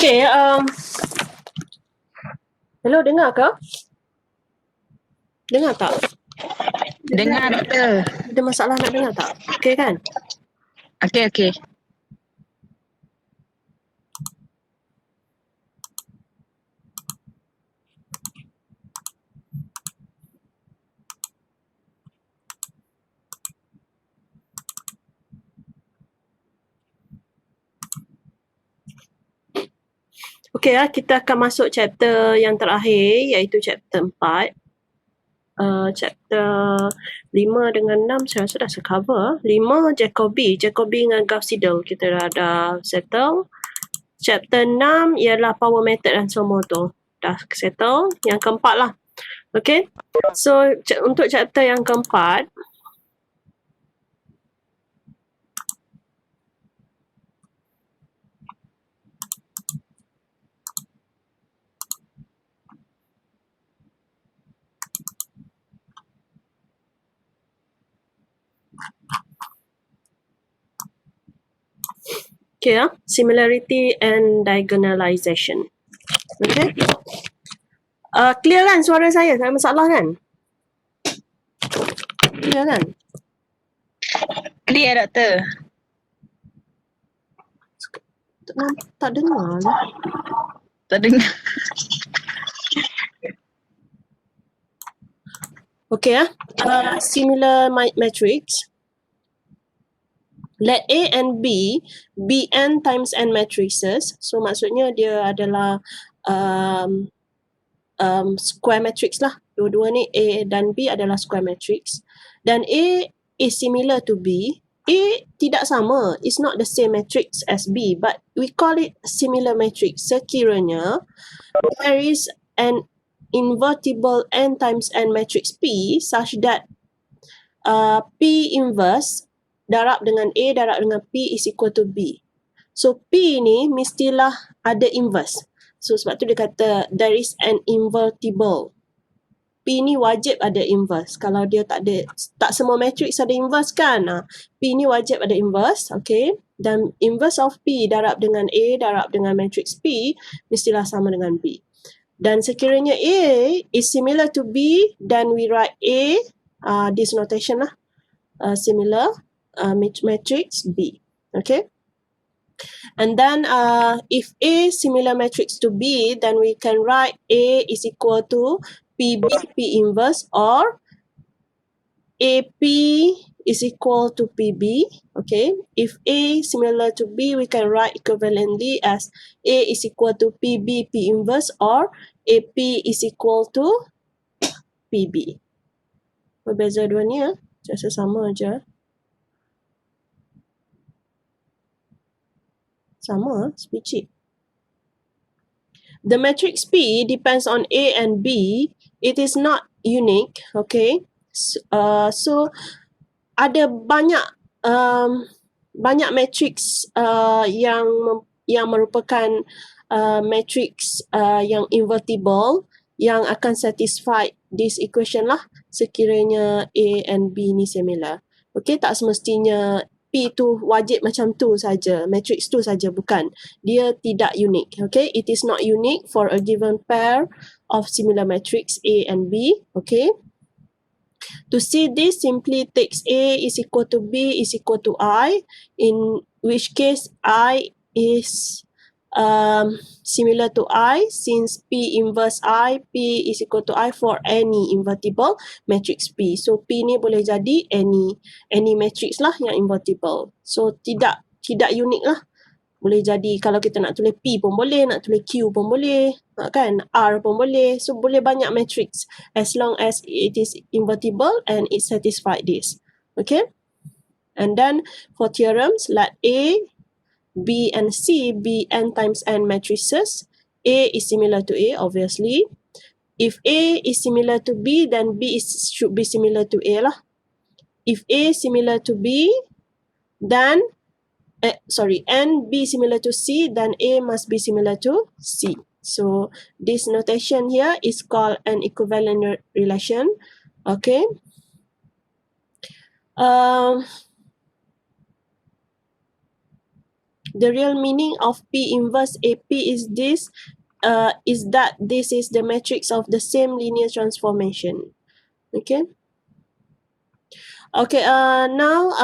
Okay, hello, dengar ke? Dengar tak? Dengar, doktor. Ada masalah nak dengar tak? Okay kan? Okey. Okay, kita akan masuk chapter yang terakhir, iaitu chapter 4. Chapter 5 dengan 6 saya rasa dah cover. 5 Jacobi dengan Gauss Seidel kita dah settle. Chapter 6 ialah power method dan semua tu dah settle. Yang keempat lah. Okay, so untuk chapter yang keempat, okay, similarity and diagonalization. Okay, clear kan suara saya? Tak ada masalah kan? Clear kan? Clear, doktor. Tak dengar lah. Tak dengar. Okay, similar matrix. Let A and B be n times n matrices. So maksudnya dia adalah square matrix lah. Dua-dua ni A dan B adalah square matrix. Dan A is similar to B. A tidak sama. It's not the same matrix as B, but we call it similar matrix sekiranya there is an invertible n times n matrix P such that P inverse darab dengan A darab dengan P is equal to B. So P ni mestilah ada inverse. So sebab tu dia kata there is an invertible. P ni wajib ada inverse. Kalau dia tak semua matrix ada inverse kan. P ni wajib ada inverse, okay. Dan inverse of P darab dengan A darab dengan matrix P mestilah sama dengan B. Dan sekiranya A is similar to B, then we write A, this notation lah, similar matrix B, okay. And then if A similar matrix to B, then we can write A is equal to PB P inverse, or AP is equal to PB, okay. If A similar to B, we can write equivalently as A is equal to PB P inverse, or AP is equal to PB. Berbeza dua ni ya, rasa sama aja. Sama, sebiji. The matrix P depends on A and B. It is not unique, okay. So ada banyak matrix yang merupakan matrix yang invertible yang akan satisfy this equation lah sekiranya A and B ni similar. Okay, tak semestinya P tu wajib macam tu saja, matrix tu saja, bukan. Dia tidak unik, okay. It is not unique for a given pair of similar matrix A and B, okay. To see this, simply takes A is equal to B is equal to I, in which case I is similar to I, since P inverse I, P is equal to I for any invertible matrix P. So P ni boleh jadi any matrix lah yang invertible. So tidak unik lah. Boleh jadi kalau kita nak tulis P pun boleh, nak tulis Q pun boleh, kan? R pun boleh. So boleh banyak matrix as long as it is invertible and it satisfies this. Okay? And then for theorems, let A, B and C be n times n matrices. A is similar to A, obviously. If A is similar to B, then B should be similar to A lah. If A similar to B, then and B similar to C, then A must be similar to C. So this notation here is called an equivalent relation. Okay. the real meaning of P inverse AP is that this is the matrix of the same linear transformation. Okay. Okay, now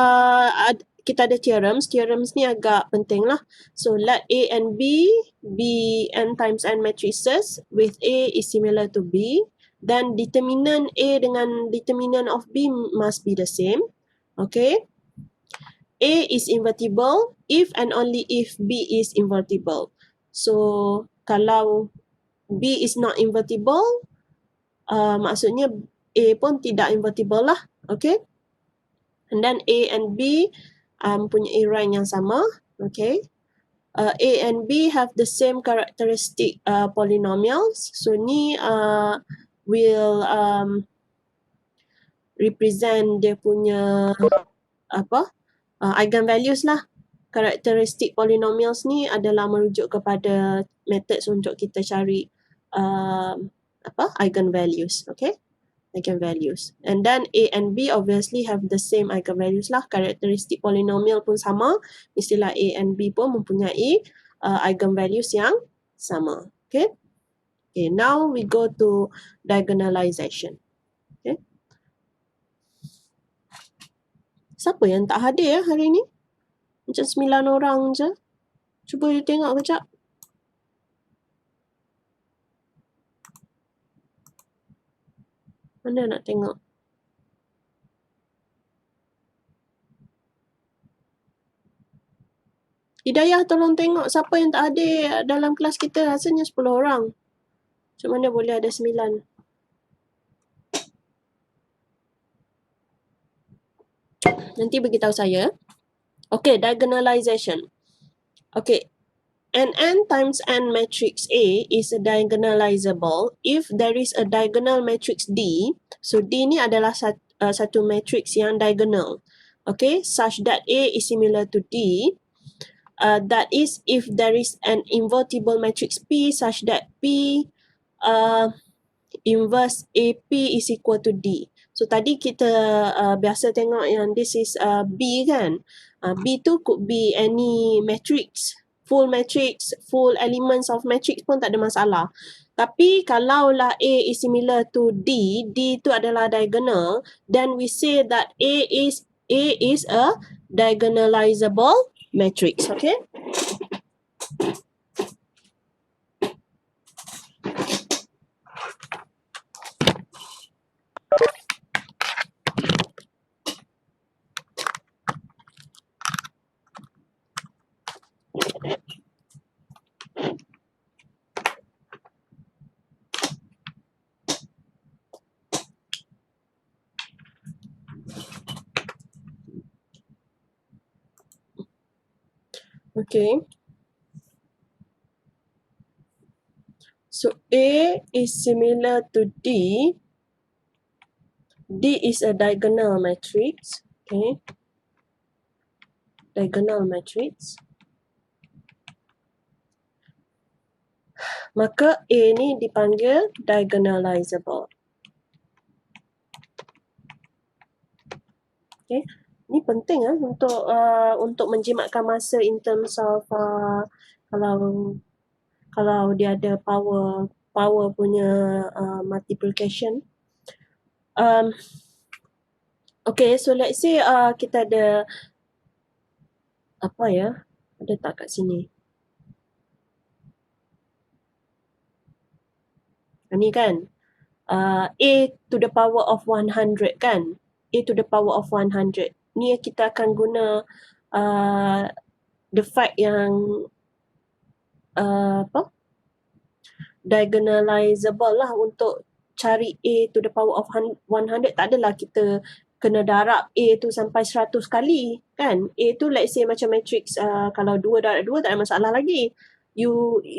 kita ada theorems. Theorems ni agak penting lah. So let A and B be n times n matrices with A is similar to B. Then determinant A dengan determinant of B must be the same. Okay. A is invertible if and only if B is invertible. So kalau B is not invertible, maksudnya A pun tidak invertible lah. Okay. And then A and B punya rank yang sama. Okay. A and B have the same characteristic polynomials. So ni will represent dia punya eigenvalues lah. Characteristic polynomials ni adalah merujuk kepada methods untuk kita cari eigenvalues. Okay. Eigenvalues. And then A and B obviously have the same eigenvalues lah. Karakteristik polynomial pun sama. Mestilah A and B pun mempunyai eigenvalues yang sama. Okay. Okay, now we go to diagonalization. Okay. Siapa yang tak hadir hari ni? Macam 9 orang je. Cuba you tengok kejap. Mana nak tengok? Hidayah tolong tengok siapa yang tak hadir dalam kelas kita. Rasanya 10 orang. Macam mana boleh ada 9? Nanti beritahu saya. Okay, diagonalization. Okay. An n times n matrix A is diagonalizable if there is a diagonal matrix D. So D ni adalah satu matrix yang diagonal. Okay, such that A is similar to D. That is if there is an invertible matrix P such that P inverse AP is equal to D. So tadi kita biasa tengok yang this is B kan. B tu could be any matrix. Full matrix, full elements of matrix pun tak ada masalah. Tapi kalaulah A is similar to D, D tu adalah diagonal, then we say that A is a diagonalizable matrix. Okay? Okay. So A is similar to D. D is a diagonal matrix. Okay. Diagonal matrix. Maka A ni dipanggil diagonalizable. Okay. Ni penting untuk menjimatkan masa in terms of kalau dia ada power punya multiplication. Okay, so let's say kita ada ada tak kat sini? Ni kan A to the power of 100 kan? A to the power of 100. Ni kita akan guna the fact yang diagonalizable lah untuk cari A to the power of 100. Tak adalah kita kena darab A tu sampai 100 kali kan. A tu let's say macam matrix kalau 2 darab 2 tak ada masalah lagi. You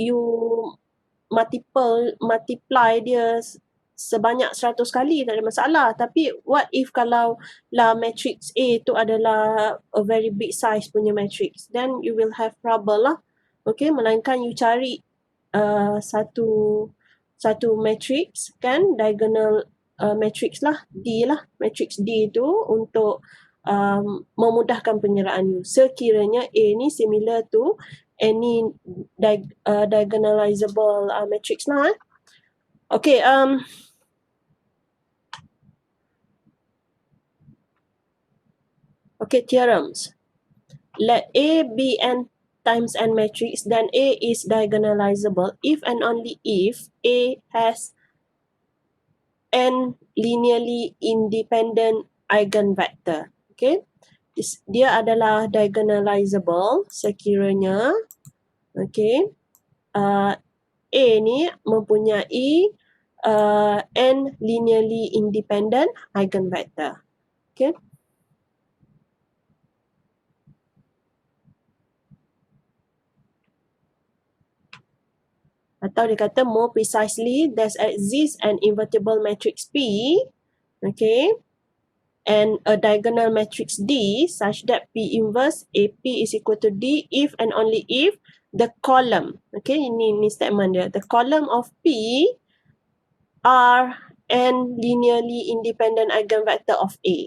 multiply dia sebanyak 100 kali tak ada masalah. Tapi what if kalau lah matrix A tu adalah a very big size punya matrix, then you will have trouble lah. Okay, melainkan you cari satu matrix kan, diagonal matrix lah, D lah, matrix D tu untuk memudahkan pengiraan U. Sekiranya A ni similar to any diagonalizable matrix lah. Okay, okay, theorems. Let A be n times n matrix, then A is diagonalizable if and only if A has n linearly independent eigenvector. Okay, dia adalah diagonalizable sekiranya A ni mempunyai n linearly independent eigenvector. Okay. Atau dia kata more precisely, there exists an invertible matrix P, okay, and a diagonal matrix D such that P inverse AP is equal to D if and only if the column, okay, ini statement dia, the column of P are n linearly independent eigenvector of A,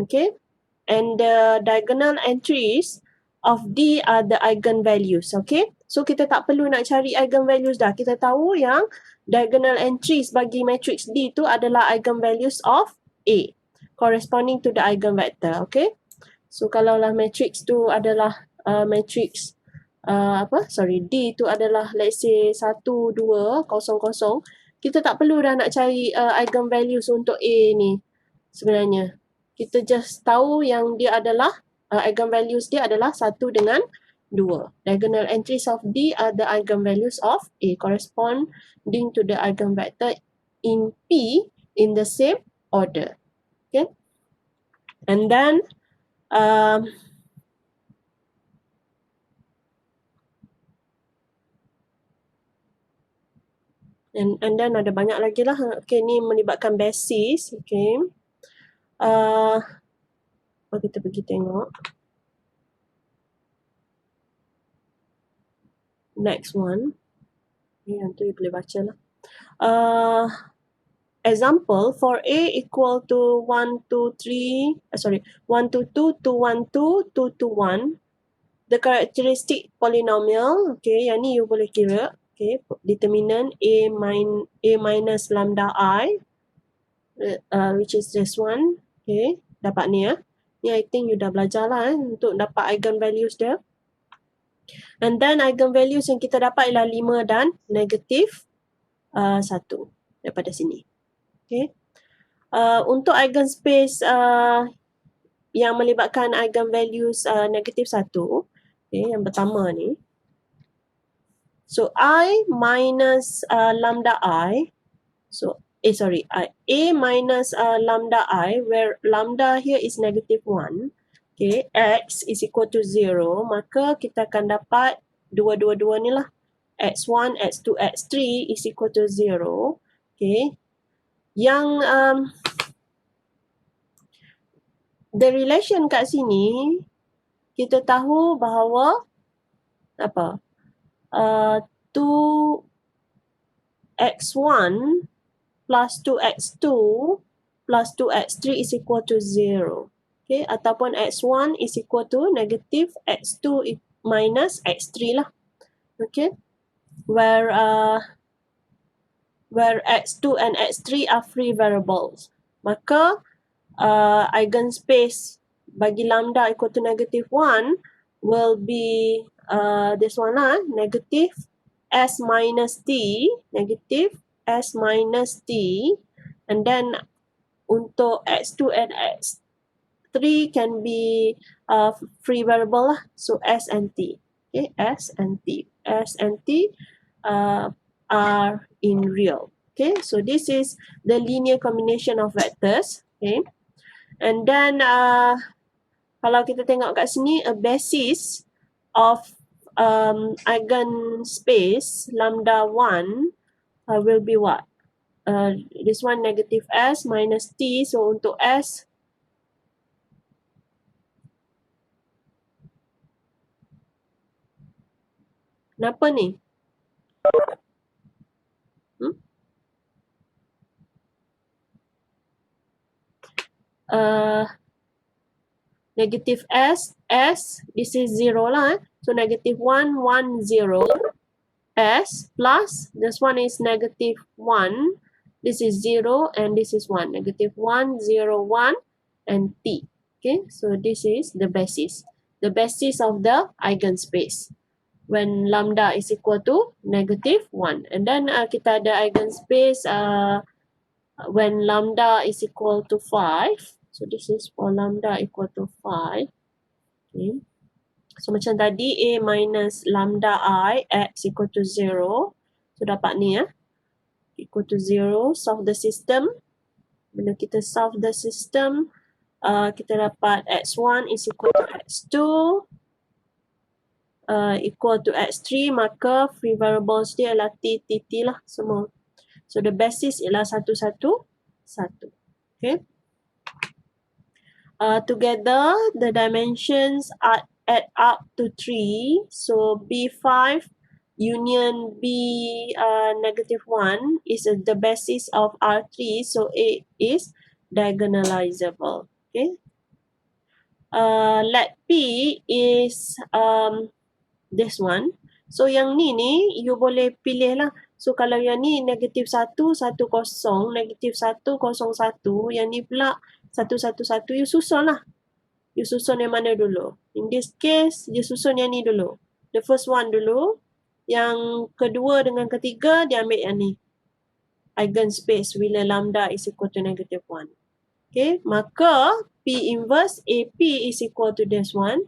okay, and the diagonal entries of D are the eigenvalues, okay. So kita tak perlu nak cari eigenvalues dah. Kita tahu yang diagonal entries bagi matrix D tu adalah eigenvalues of A corresponding to the eigenvector, okay. So kalaulah matrix tu adalah matrix D tu adalah let's say 1 2 0 0, kita tak perlu dah nak cari eigenvalues untuk A ni sebenarnya. Kita just tahu yang dia adalah eigenvalues dia adalah 1 dengan 2. Diagonal entries of D are the eigenvalues of A corresponding to the eigenvector in P in the same order. Okay. And then and then ada banyak lagi lah. Okay, ni melibatkan basis. Okay. Kita pergi tengok. Next one. Yang tu you boleh baca lah. Example, for A equal to 1 to 2 to 1 to 2 to 1, the characteristic polynomial, okay, yang ni you boleh kira, okay, determinant A minus lambda I, which is this one, okay, dapat ni ya. Ni I think you dah belajar lah untuk dapat eigenvalues dia. And then eigenvalues yang kita dapat ialah 5 dan negatif 1 daripada sini. Okay. Untuk eigenspace yang melibatkan eigenvalues negatif 1, okay, yang pertama ni. So I minus lambda I, so A minus lambda I, where lambda here is negative 1, okay, X is equal to 0, maka kita akan dapat dua-dua ni lah. X1, X2, X3 is equal to 0. Okay. Yang the relation kat sini, kita tahu bahawa 2x1 plus 2x2 plus 2x3 is equal to 0. Okay, ataupun x1 is equal to negative x2 minus x3 lah. Okay, where x2 and x3 are free variables. Maka eigenspace bagi lambda equal to negative 1 will be this one lah, negative s minus t, negative s minus t, and then untuk x2 and x3 can be free variable lah, so s and t. Okay, s and t are in real. Okay, so this is the linear combination of vectors. Okay, and then kalau kita tengok kat sini, a basis of eigenspace lambda 1 will be what? This one negative s minus t. So untuk s, kenapa ni? Negative S, this is 0 lah. So negative 1, 1, 0. S plus, this one is negative 1. This is 0 and this is 1. Negative 1, 0, 1 and T. Okay, so this is the basis. The basis of the eigenspace when lambda is equal to negative 1. And then kita ada eigenspace when lambda is equal to 5. So this is for lambda equal to 5. Okay. So macam tadi A minus lambda I X equal to 0. So dapat ni equal to 0. Solve the system. Bila kita solve the system, kita dapat X1 is equal to X2 equal to X3, maka free variables dia ialah T, TT lah semua. So the basis ialah 1, 1, 1. Okay. Together, the dimensions are add up to 3. So B5 union B negative 1 is the basis of R3. So A is diagonalizable. Okay. Let P is this one. So yang ni you boleh pilih lah. So kalau yang ni negative 1, 1, 0, negative 1, 0, 1, yang ni pula 1, 1, 1, you susun lah. You susun yang mana dulu? In this case, you susun yang ni dulu. The first one dulu. Yang kedua dengan ketiga, dia ambil yang ni. Eigenspace bila lambda is equal to negative 1. Okay, maka P inverse AP is equal to this one.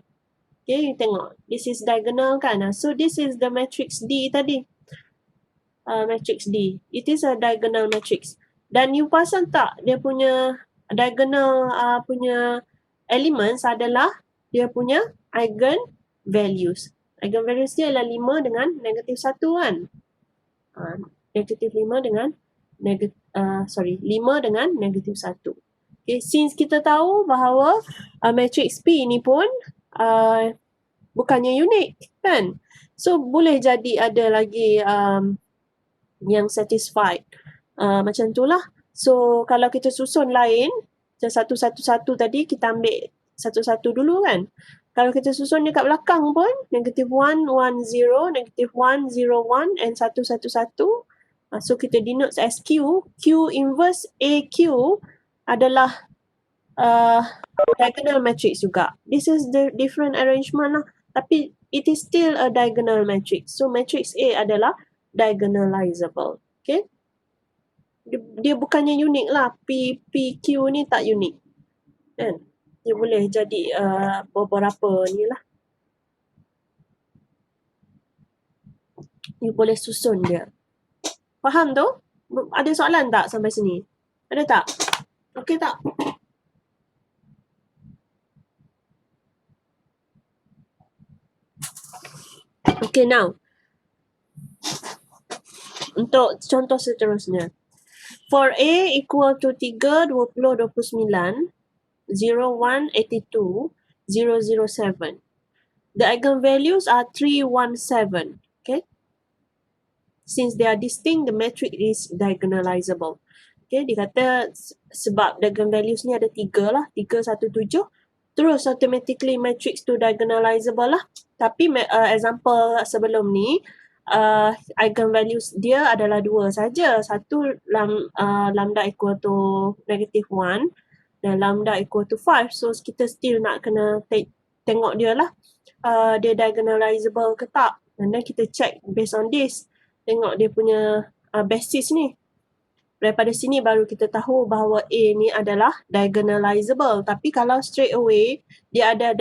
Okay, you tengok. This is diagonal kan? So this is the matrix D tadi. Matrix D. It is a diagonal matrix. Dan you pasang tak dia punya diagonal punya elements adalah dia punya eigen values. Eigen values dia adalah 5 dengan negatif 1 kan? Negatif 5 dengan 5 dengan negatif 1. Okay, since kita tahu bahawa matrix P ni pun bukannya unik kan? So boleh jadi ada lagi yang satisfied. Macam tu lah. So kalau kita susun lain, macam 1, 1, 1 tadi kita ambil 1, 1 dulu kan. Kalau kita susun dekat belakang pun, negative 1, 1, 0, negative 1, 0, 1 and 1, 1, 1. So kita denote as Q. Q inverse AQ adalah diagonal matrix juga. This is the different arrangement lah. Tapi it is still a diagonal matrix. So matrix A adalah diagonalizable. Okay. Dia bukannya unik lah. PQ ni tak unik. Kan? Dia boleh jadi beberapa ni lah. You boleh susun dia. Faham tu? Ada soalan tak sampai sini? Ada tak? Okey tak? Okay, now. Untuk contoh seterusnya. For A equal to 3, 20, 29, 0, 1, 82, 0, 0, 7. The eigenvalues are 3, 1, 7. Okay. Since they are distinct, the matrix is diagonalizable. Okay, dia kata sebab eigenvalues ni ada 3 lah. 3, 1, 7. Terus automatically matrix tu diagonalizable lah. Tapi example sebelum ni, eigenvalues dia adalah 2 saja. Satu lambda equal to negative 1 dan lambda equal to 5. So kita still nak kena tengok dia lah. Dia diagonalizable ke tak. And then kita check based on this. Tengok dia punya basis ni. Daripada sini baru kita tahu bahawa A ni adalah diagonalizable. Tapi kalau straight away dia ada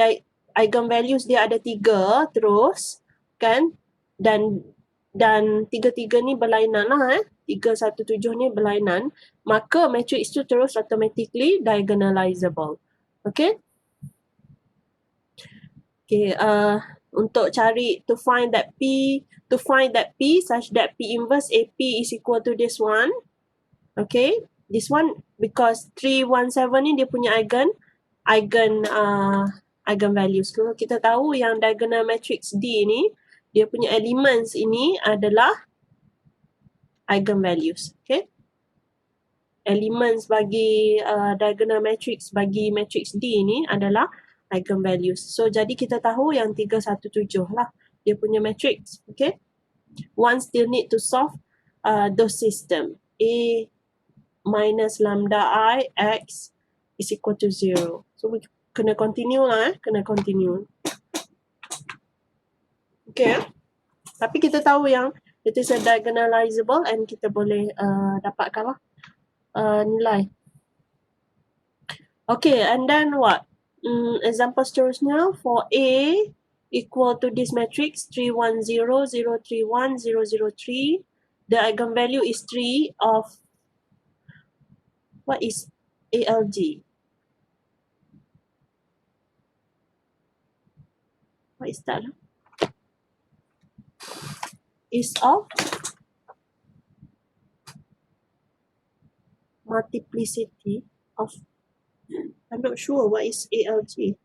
eigenvalues dia ada 3 terus kan, dan 3 ni berlainan lah 3, 1, 7 ni berlainan, maka matrix tu terus automatically diagonalizable. Okay. Okay, untuk cari to find that P such that P inverse AP is equal to this one. Okay, this one because 3, 1, 7 ni dia punya eigenvalues. Kalau kita tahu yang diagonal matrix D ni, dia punya elements ini adalah eigenvalues. Okay, elements bagi diagonal matrix bagi matrix D ni adalah eigenvalues. So jadi kita tahu yang 317 lah dia punya matrix. Okay. One still need to solve those system. A minus lambda I x is equal to 0. So we kena continue lah kena continue. Okay. Tapi kita tahu yang it is a diagonalizable and kita boleh dapatkan lah nilai. Okay, and then what? Example seterusnya for A equal to this matrix 3, 1, 0, 0, 3, 1, 0, 0, 3. The eigenvalue is 3 of what is ALG? What is that? Is of multiplicity of, I'm not sure what is ALG.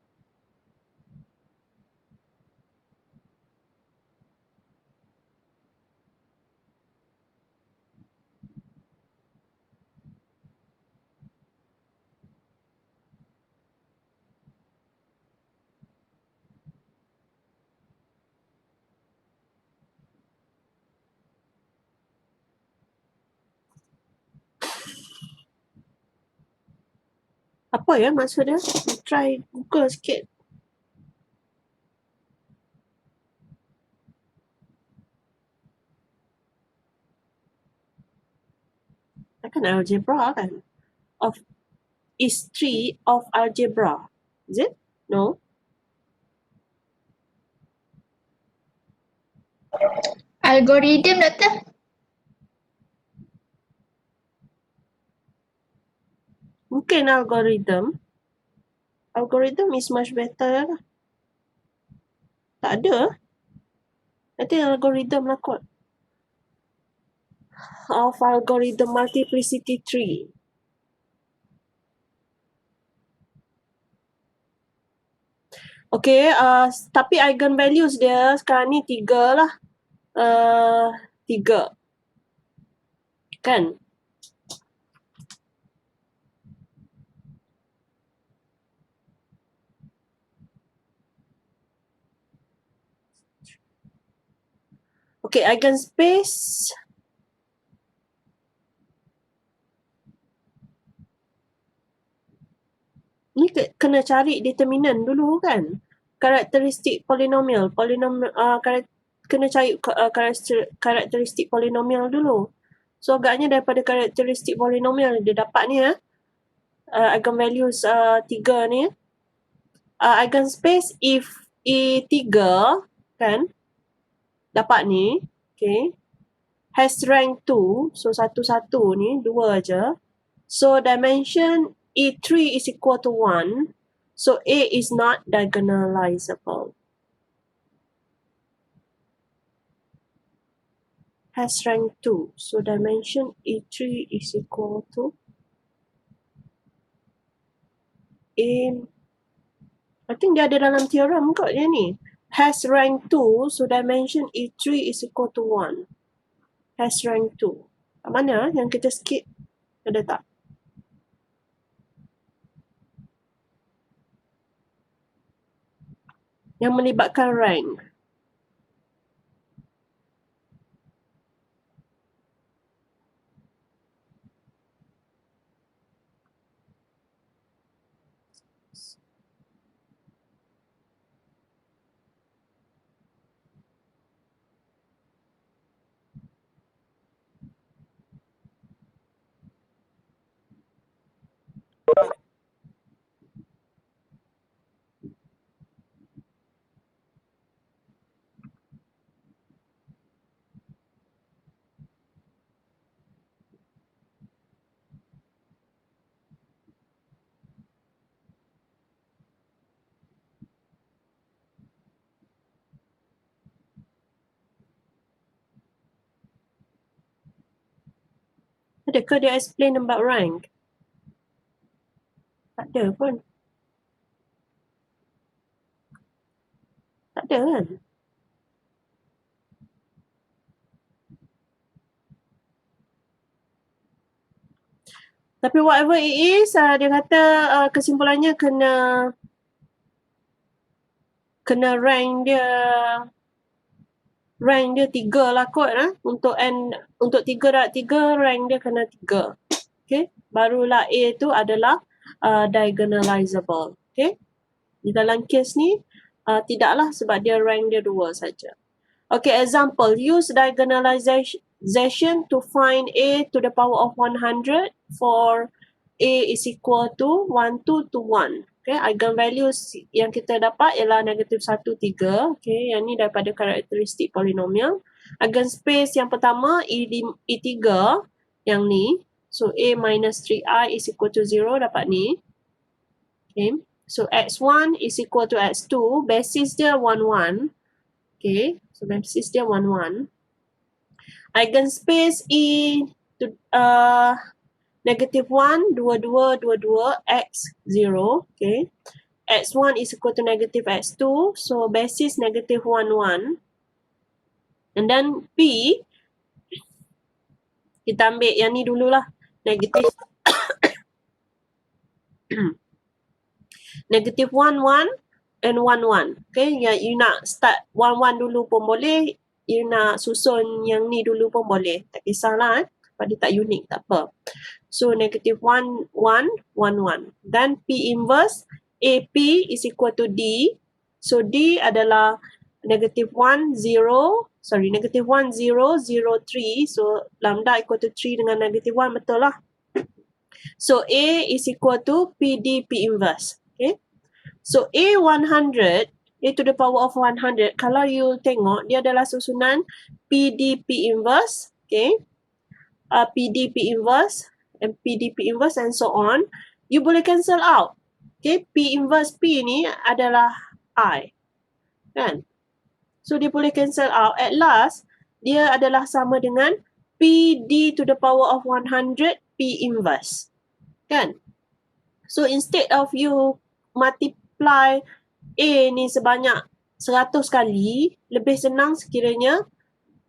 Apa ya maksud dia? Try Google sikit. Kan algebra kan? Of is 3 of algebra. Is it? No. Algorithm, Doktor. Mungkin algorithm. Algorithm is much better. Tak ada. I think algorithm lah kot. Of algorithm multiplicity tree. Okay, tapi eigenvalues dia sekarang ni 3 lah. 3. Kan? Okay, eigenspace. Ni kena cari determinant dulu kan? Karakteristik polinomial. Kena cari karakteristik polinomial dulu. So agaknya daripada karakteristik polinomial dia dapat ni eigenvalues 3 ni. Eigenspace if E3 kan? Dapat ni. Okay. Has rank 2. So satu-satu ni 2 je. So dimension E3 is equal to 1. So A is not diagonalizable. Has rank 2. So dimension E3 is equal to A. I think dia ada dalam theorem kot dia ni. Has rank 2. So dimension E3 is equal to 1. Has rank 2. Kat mana yang kita skip? Ada tak? Yang melibatkan rank. Adakah dia explain about rank? Tak ada pun. Tak ada kan? Tapi whatever it is, dia kata kesimpulannya kena kena rank dia 3 lah kot untuk untuk 3.3 rank dia kena 3. Okay, barulah A tu adalah diagonalizable. Okay, di dalam kes ni tidaklah sebab dia rank dia 2 saja. Okay, example, use diagonalization to find A to the power of 100 for A is equal to 1, 2 to 1. Okay, eigenvalues yang kita dapat ialah negatif 1, 3. Okay, yang ni daripada karakteristik polinomial. Eigenspace yang pertama, E3, yang ni. So, A minus 3I is equal to 0, dapat ni. Okay, so X1 is equal to X2, basis dia 1, 1. Okay, so basis dia 1, 1. Eigenspace E to negative 1, 2, 2, 2, 2, X 0. Okay, X1 is equal to negative X2, so basis negative 1, 1. And then P, kita ambil yang ni dululah, negative negative 1, 1 and 1, 1. Okay, yang you nak start 1, 1 dulu pun boleh, you nak susun yang ni dulu pun boleh. Tak kisahlah sebab dia tak unik, tak apa. So, negative 1, 1, 1, 1. Then P inverse AP is equal to D. So, D adalah negative 1, 0. Sorry, negative 1, 0, 0, 3. So, lambda equal to 3 dengan negative 1, betul lah. So, A is equal to PD P inverse. Okay. So, A 100, A to the power of 100, kalau you tengok, dia adalah susunan PD P inverse. Okay. PD P inverse and PD P inverse and so on. You boleh cancel out. Okay. P inverse P ni adalah I. Kan? So, dia boleh cancel out. At last, dia adalah sama dengan PD to the power of 100 P inverse. Kan? So, instead of you multiply A ni sebanyak 100 kali, lebih senang sekiranya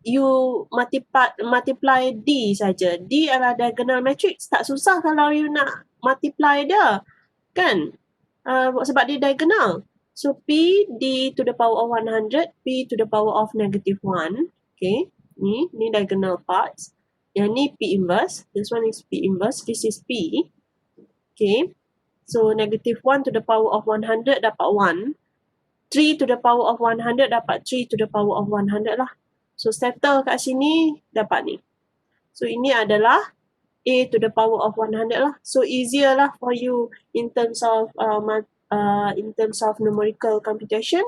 you multiply D saja. D adalah diagonal matrix. Tak susah kalau you nak multiply dia. Kan? Sebab dia diagonal. So, P D to the power of 100, P to the power of negative 1. Okay. Ni diagonal parts. Yang ni P inverse. This one is P inverse. This is P. Okay. So, negative 1 to the power of 100 dapat 1. 3 to the power of 100 dapat 3 to the power of 100 lah. So, settle kat sini, dapat ni. So, ini adalah A to the power of 100 lah. So, easier lah for you in terms of numerical computation.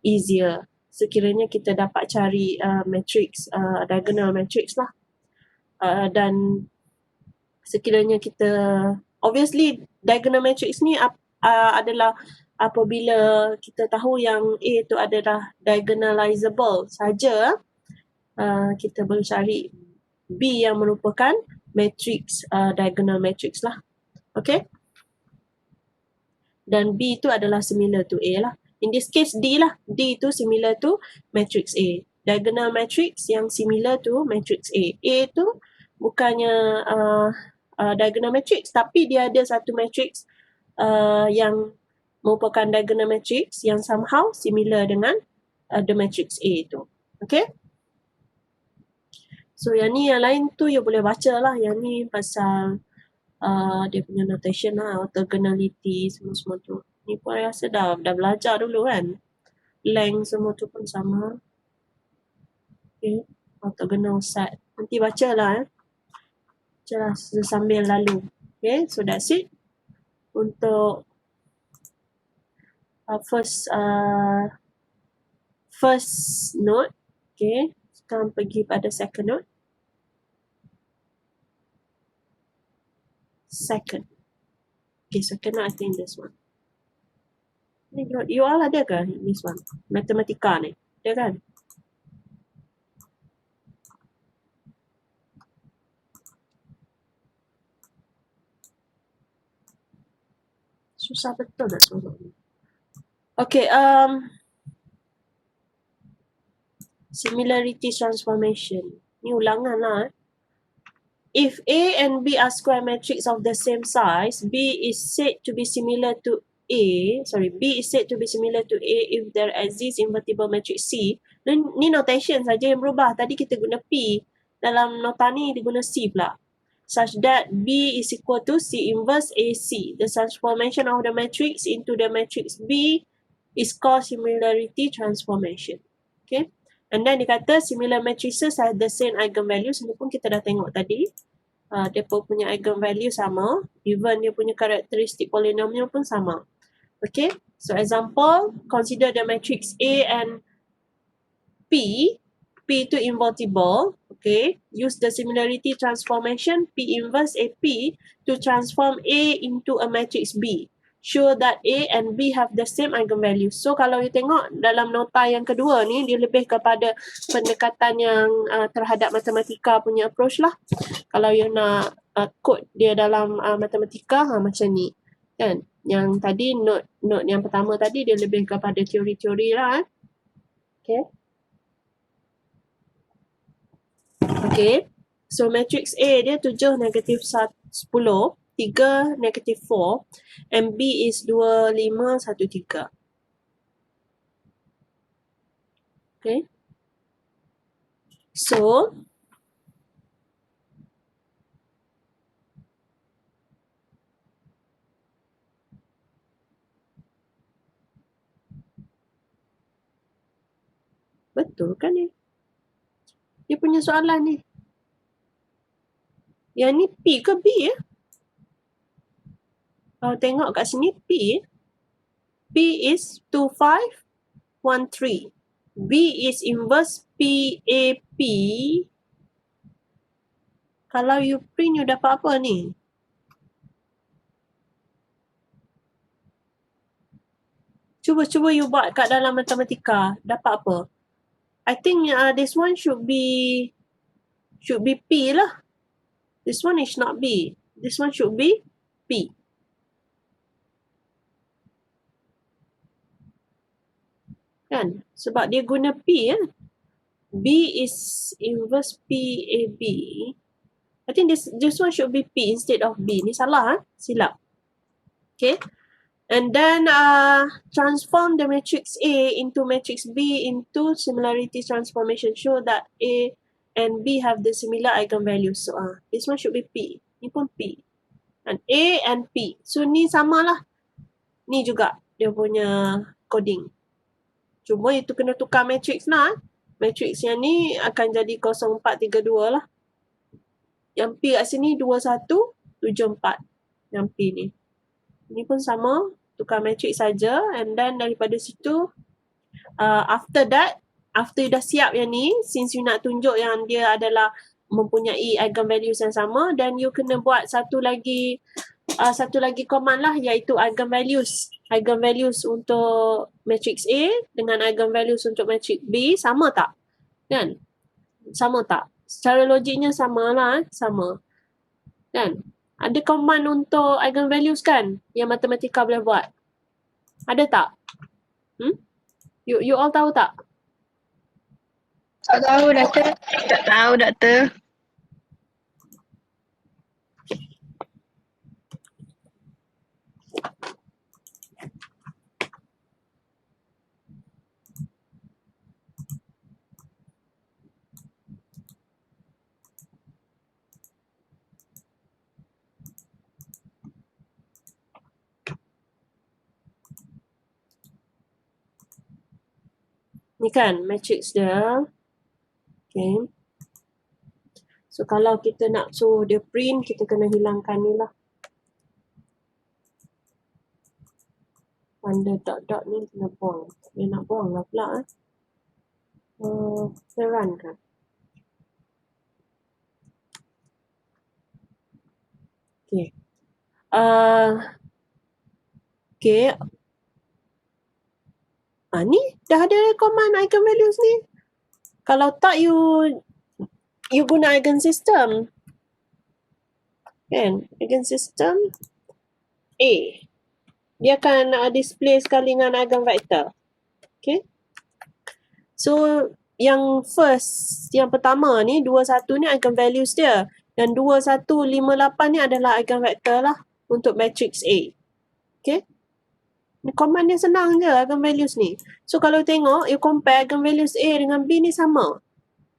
Easier. Sekiranya kita dapat cari matrix, diagonal matrix lah. Dan sekiranya kita, obviously, diagonal matrix ni adalah apabila kita tahu yang A itu adalah diagonalizable saja, kita boleh cari B yang merupakan matrix, diagonal matrix lah. Okay. Dan B itu adalah similar to A lah. In this case D lah. D itu similar to matrix A. Diagonal matrix yang similar to matrix A. A itu bukannya diagonal matrix, tapi dia ada satu matrix yang merupakan diagonal matrix yang somehow similar dengan the matrix A itu. Okay. So, yang ni yang lain tu you boleh baca lah. Yang ni pasal dia punya notation lah, orthogonality semua tu. Ni pun saya rasa dah belajar dulu kan. Length semua tu pun sama. Okay. Orthogonal set. Nanti baca lah baca lah sambil lalu. Okay. So, that's it. Untuk first note. Okay. Sekarang pergi pada second note. Second. Okay, second note I think this one. You all ada ke this one? Matematika ni. Ada kan? Susah betul nak suruh ni. Okay, similarity transformation. Ni ulangan lah. If A and B are square matrix of the same size, B is said to be similar to B is said to be similar to A if there exists invertible matrix C. Ni notation saja yang berubah. Tadi kita guna P. Dalam nota ni dia guna C pula. Such that B is equal to C inverse AC. The transformation of the matrix into the matrix B is called similarity transformation. Okay. And then dia kata similar matrices have the same eigenvalues. Ini pun kita dah tengok tadi. Dia pun punya eigenvalue sama. Even dia punya karakteristik polinomial pun sama. Okay. So example, consider the matrix A and P. P itu invertible. Okay. Use the similarity transformation P inverse AP to transform A into a matrix B. Show that A and B have the same eigenvalue. So kalau you tengok dalam nota yang kedua ni, dia lebih kepada pendekatan yang terhadap matematika punya approach lah. Kalau you nak code dia dalam matematika, macam ni. Kan? Yang tadi note yang pertama tadi dia lebih kepada teori-teori lah. Okay. Okay. So matrix A dia 7, negatif 10. 3, negative 4, and B is 2, 5, 1, 3. Okay. So, betul kan ni? Dia punya soalan ni. Yang ni P ke B ya? Tengok kat sini P. P is 2, 5, 1, 3. B is inverse PAP. Kalau you print, you dapat apa ni? Cuba you buat kat dalam matematika. Dapat apa? I think this one should be P lah. This one is not B. This one should be P. Kan? Sebab dia guna P ya. B is inverse PAB. I think this one should be P instead of B. Ni salah silap. Okay. And then transform the matrix A into matrix B into similarity transformation. Show that A and B have the similar eigenvalues. So this one should be P. Ni pun P. And A and P. So ni samalah. Ni juga dia punya coding. Cuma itu kena tukar matrix lah. Matrix yang ni akan jadi 0432 lah. Yang P kat sini 2174. Yang P ni. Ini pun sama. Tukar matrix saja. And then daripada situ, after that, after you dah siap yang ni, since you nak tunjuk yang dia adalah mempunyai eigenvalues yang sama, dan you kena buat satu lagi command lah, iaitu eigenvalues. Eigenvalues untuk matrix A dengan eigenvalues untuk matrix B sama tak? Kan? Sama tak? Secara logiknya sama lah. Sama. Kan? Ada command untuk eigenvalues kan? Yang matematika boleh buat. Ada tak? You all tahu tak? Tak tahu, Doktor. Tak tahu, Doktor. Ni kan matrix dia. Okay. So kalau kita nak suruh dia print, kita kena hilangkan ni lah. Tanda dot-dot ni kena buang. Dia nak buang lah pula. Kita run kan. Okay. Okay. Ni dah ada command eigenvalues ni. Kalau tak you guna eigensystem. Kan? Eigensystem A. Dia akan display sekali dengan eigenvector. Okay. So yang first, yang pertama ni 21 ni eigenvalues dia. Yang 2158 ni adalah eigenvector lah untuk matrix A. Okay. Command dia senang je eigenvalues ni. So kalau tengok, you compare eigenvalues A dengan B ni sama.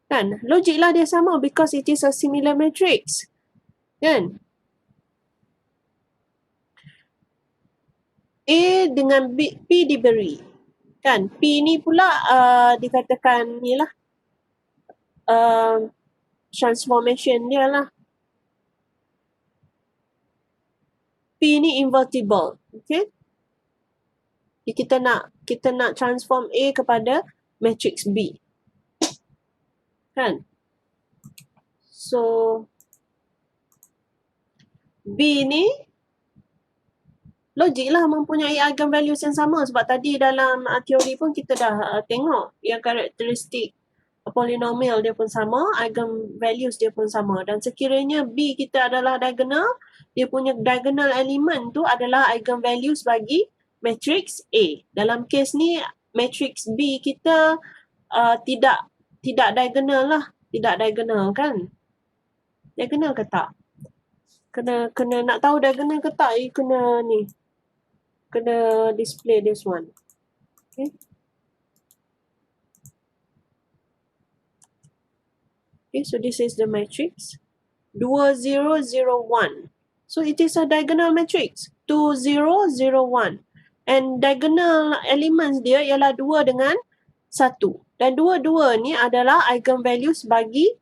Kan? Logik lah dia sama because it is a similar matrix. Kan? A dengan B, P diberi. Kan? P ni pula dikatakan ni lah. Transformation dia lah. P ni invertible. Okay? Kita nak transform A kepada matrix B. Kan? So B ni logik lah mempunyai eigenvalues yang sama sebab tadi dalam teori pun kita dah tengok yang karakteristik polinomial dia pun sama, eigenvalues dia pun sama dan sekiranya B kita adalah diagonal, dia punya diagonal element tu adalah eigenvalues bagi matrix A. Dalam kes ni matrix B kita tidak diagonal lah, tidak diagonal kan? Diagonal ke tak? Kena nak tahu diagonal ke tak, kena ni. Kena display this one. Okay. Okay, so this is the matrix 2 0 0 1. So it is a diagonal matrix 2 0 0 1. And diagonal elements dia ialah 2 dengan 1. Dan dua-dua ni adalah eigenvalues bagi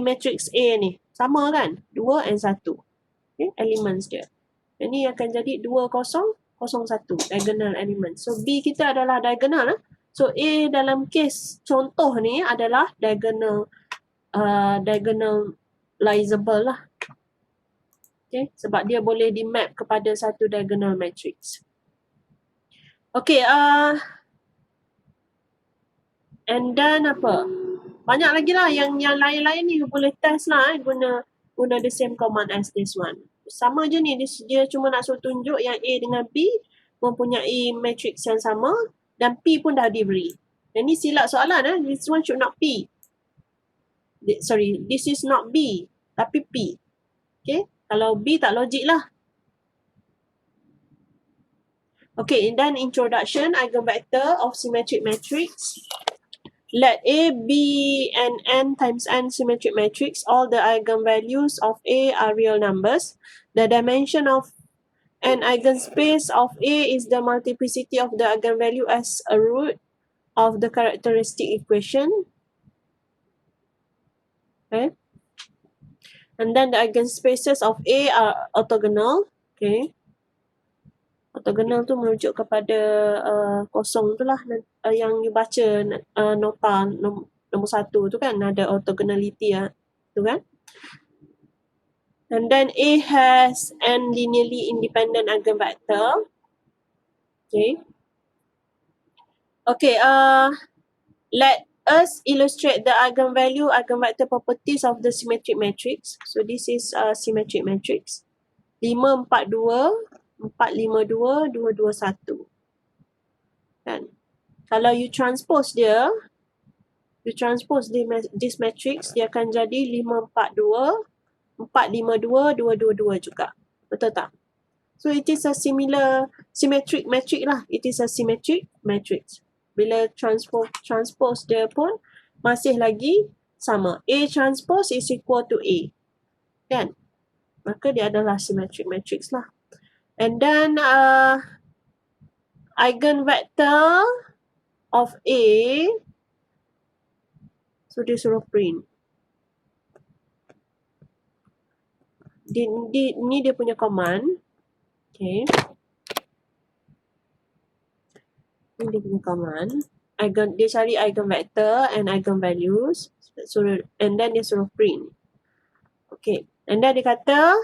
matrix A ni. Sama kan? 2 and 1. Okay, elements dia. Ini akan jadi 2 0 0 1 diagonal element. So B kita adalah diagonal lah. So A dalam kes contoh ni adalah diagonalizable lah. Okay, sebab dia boleh di map kepada satu diagonal matrix. Okay, and then apa? Banyak lagi lah yang lain-lain ni boleh test lah guna the same command as this one. Sama je ni, dia cuma nak suruh tunjuk yang A dengan B mempunyai matrix yang sama dan P pun dah diberi. Dan ni silap soalan this one should not P. Sorry, this is not B tapi P. Okay, kalau B tak logik lah. Okay, and then introduction eigenvector of symmetric matrix. Let A be an n times n symmetric matrix. All the eigenvalues of A are real numbers. The dimension of an eigenspace of A is the multiplicity of the eigenvalue as a root of the characteristic equation. Okay. And then the eigenspaces of A are orthogonal. Okay. Orthogonal tu merujuk kepada kosong tu lah yang you baca nota nombor 1 tu kan, ada orthogonality tu kan. And then A has n linearly independent eigenvector. Okay. Okay, let us illustrate the eigenvector properties of the symmetric matrix. So this is a symmetric matrix. 5 4 2 4, 5, 2, 2, 2, 1. Kan? Kalau you transpose this matrix, dia akan jadi 5, 4, 2, 4, 5, 2, 2, 2, 2 juga. Betul tak? So it is a symmetric matrix lah. It is a symmetric matrix. Bila transpose dia pun masih lagi sama. A transpose is equal to A. Kan? Maka dia adalah symmetric matrix lah. And then eigenvector of A, so dia suruh print. Ni dia punya command. Okay. Ni dia punya command. Dia cari eigenvector and eigenvalues. And then dia suruh print. Okay. And then dia kata,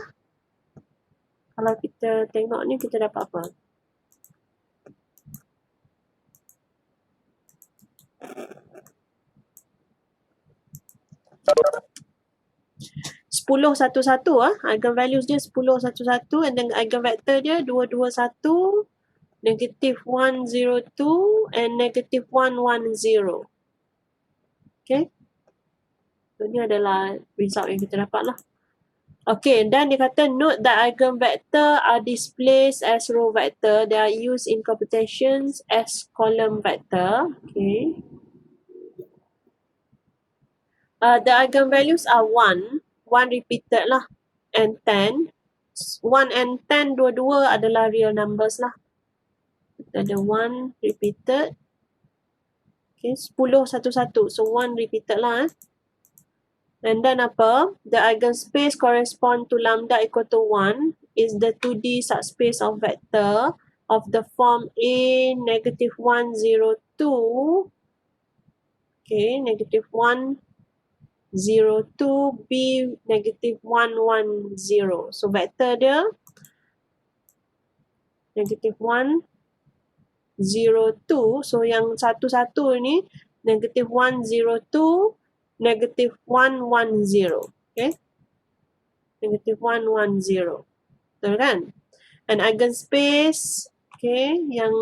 kalau kita tengok ni kita dapat apa? Sepuluh satu satu eigenvalues dia 10 1 1 and then eigenvector dia 2 2 1 negative 1 0 2 and negative 1 1 0. Okay. So ni adalah result yang kita dapat lah. Okay, dan dia kata note that eigenvector are displaced as row vector. They are used in computations as column vector. Okay. The eigenvalues are 1 repeated lah, and 10. 1 and 10 dua-dua adalah real numbers lah. Kita ada 1 repeated. Okay, 10 satu-satu. So 1 repeated lah. And then apa? The eigenspace correspond to lambda equal to 1 is the 2D subspace of vector of the form A negative 1, 0, 2. Okay, negative 1, 0, 2, B negative 1, 1, 0. So vector dia negative 1, 0, 2. So yang satu-satu ni negative 1, 0, 2, negative 1, 1, 0. Okay. Negative 1, 1, 0. Betul kan? And eigenspace, okay, yang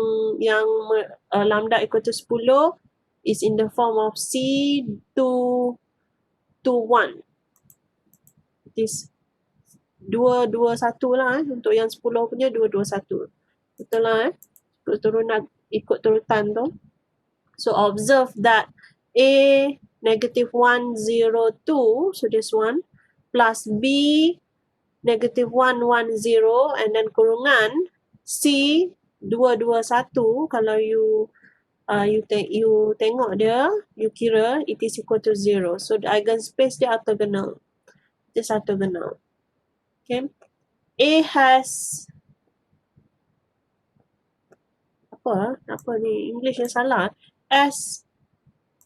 lambda equal to 10 is in the form of C2, 1. It is 2, 2, 1 lah untuk yang 10 punya 2, 2, 1. Betul lah ikut turutan tu. So observe that A negative 1, 0, 2, so this one, plus B negative 1, 1, 0, and then kurungan C 2, 2, 1. Kalau you tengok dia, you kira it is equal to 0. So the eigenspace dia orthogonal. It is orthogonal. Okay. A has apa ni English yang salah. S,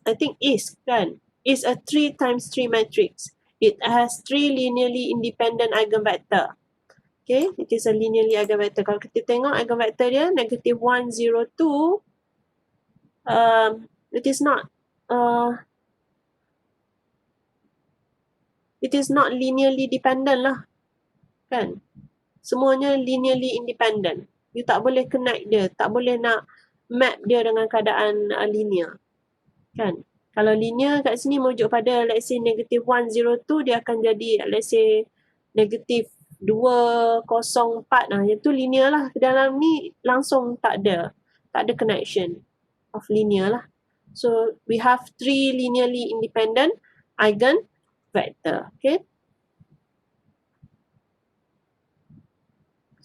I think is kan, is a 3 times 3 matrix. It has 3 linearly independent eigenvector. Okay, it is a linearly eigenvector. Kalau kita tengok eigenvector dia negative 1, 0, 2, it is not linearly dependent lah, kan? Semuanya linearly independent. You tak boleh connect dia, tak boleh nak map dia dengan keadaan linear, kan? Kalau linear kat sini merujuk pada let's say negative 1, 0, 2, dia akan jadi let's say negative 2, 0, 4. Nah, itu linear lah. Dalam ni langsung tak ada connection of linear lah. So we have 3 linearly independent eigenvector. Okay.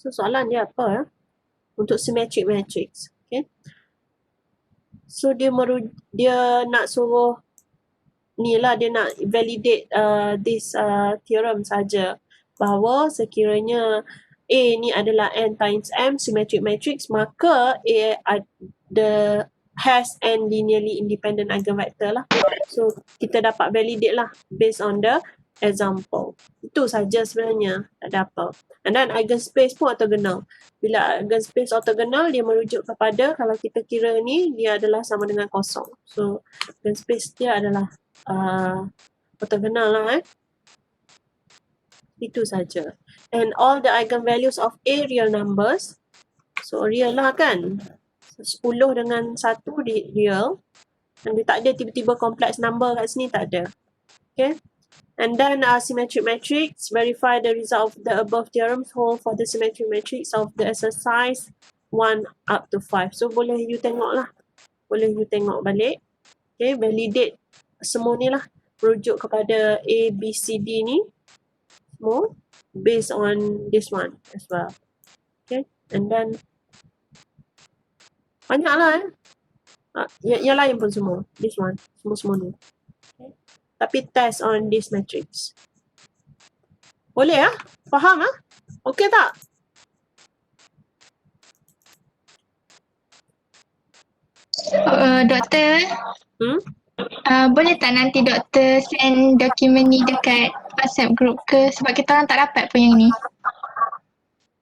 So soalan dia apa? Untuk symmetric matrix. Okay. So dia nak suruh ni lah, dia nak validate this theorem saja, bahawa sekiranya A ni adalah n times m symmetric matrix, maka A has n linearly independent eigenvector lah. So kita dapat validate lah based on the example. Itu saja sebenarnya, tak ada apa. And then eigenspace pun orthogonal. Bila eigenspace orthogonal, dia merujuk kepada kalau kita kira ni dia adalah sama dengan kosong. So eigenspace dia adalah orthogonal lah. Itu saja. And all the eigenvalues of A real numbers. So real lah kan. 10 dengan 1 real. Dan dia tak ada tiba-tiba complex number kat sini, tak ada. Okay. And then symmetric matrix, verify the result of the above theorems hold for the symmetric matrix of the exercise 1 up to 5. So boleh you tengok lah. Boleh you tengok balik. Okay, validate semua ni lah. Merujuk kepada A, B, C, D ni. Semua based on this one as well. Okay, and then banyak lah yang lain pun semua. This one, semua ni. Okay. Tapi test on this matrix. Boleh ah? Faham ah? Okey tak? Doktor, Hmm? boleh tak nanti doktor send dokumen ni dekat WhatsApp group ke? Sebab kita orang tak dapat pun yang ni.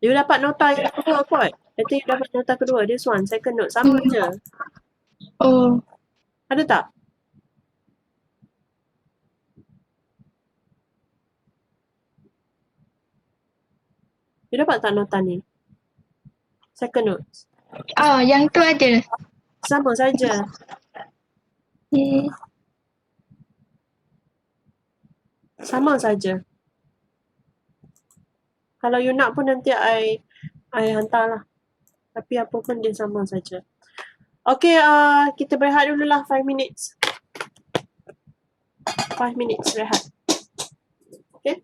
You dapat nota yang kedua kot. Nanti you dapat nota kedua. This one, second note. Sama je. Oh, Ada tak? You dapat tak nota ni? Second note. yang tu ada. Sama saja. Sama saja. Kalau you nak pun nanti I hantar lah. Tapi apa pun dia sama saja. Okay, kita berehat dulu lah 5 minutes. 5 minutes rehat. Okay.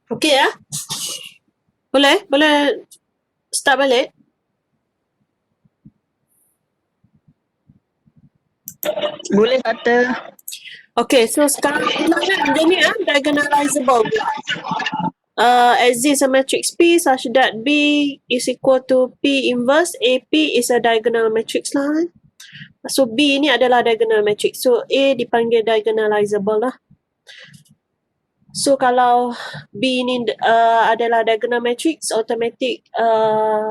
Okey ya? Boleh? Boleh start balik? Boleh kata. Okay, so sekarang dia ni diagonalizable. Exists a matrix P such that B is equal to P inverse AP is a diagonal matrix lah. So B ni adalah diagonal matrix. So A dipanggil diagonalizable lah. So kalau B ni adalah diagonal matrix, automatic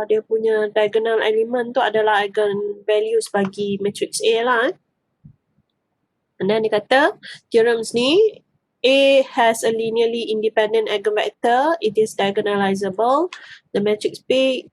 dia punya diagonal element tu adalah eigenvalues bagi matrix A lah. And then dia kata theorems ni A has a linearly independent eigenvector. It is diagonalizable. The matrix P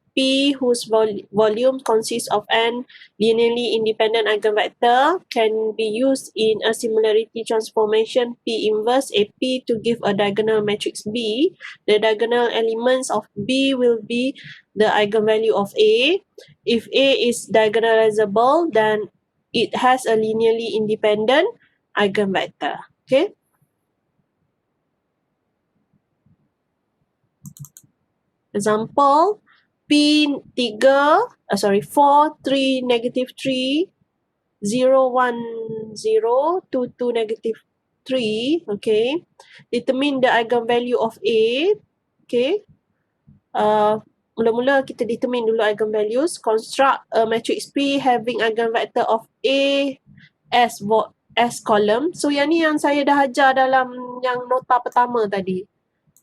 whose volume consists of n linearly independent eigenvector can be used in a similarity transformation P inverse AP to give a diagonal matrix B. The diagonal elements of B will be the eigenvalue of A. If A is diagonalizable, then it has a linearly independent eigenvector. Okay. Example, P3, 4, 3, negative 3, 0, 1, 0, 2, 2, negative 3. Okay. Determine the eigenvalue of A. Okay. Mula-mula kita determine dulu eigenvalues. Construct a matrix P having eigenvector of A as column. So yang ni yang saya dah ajar dalam yang nota pertama tadi.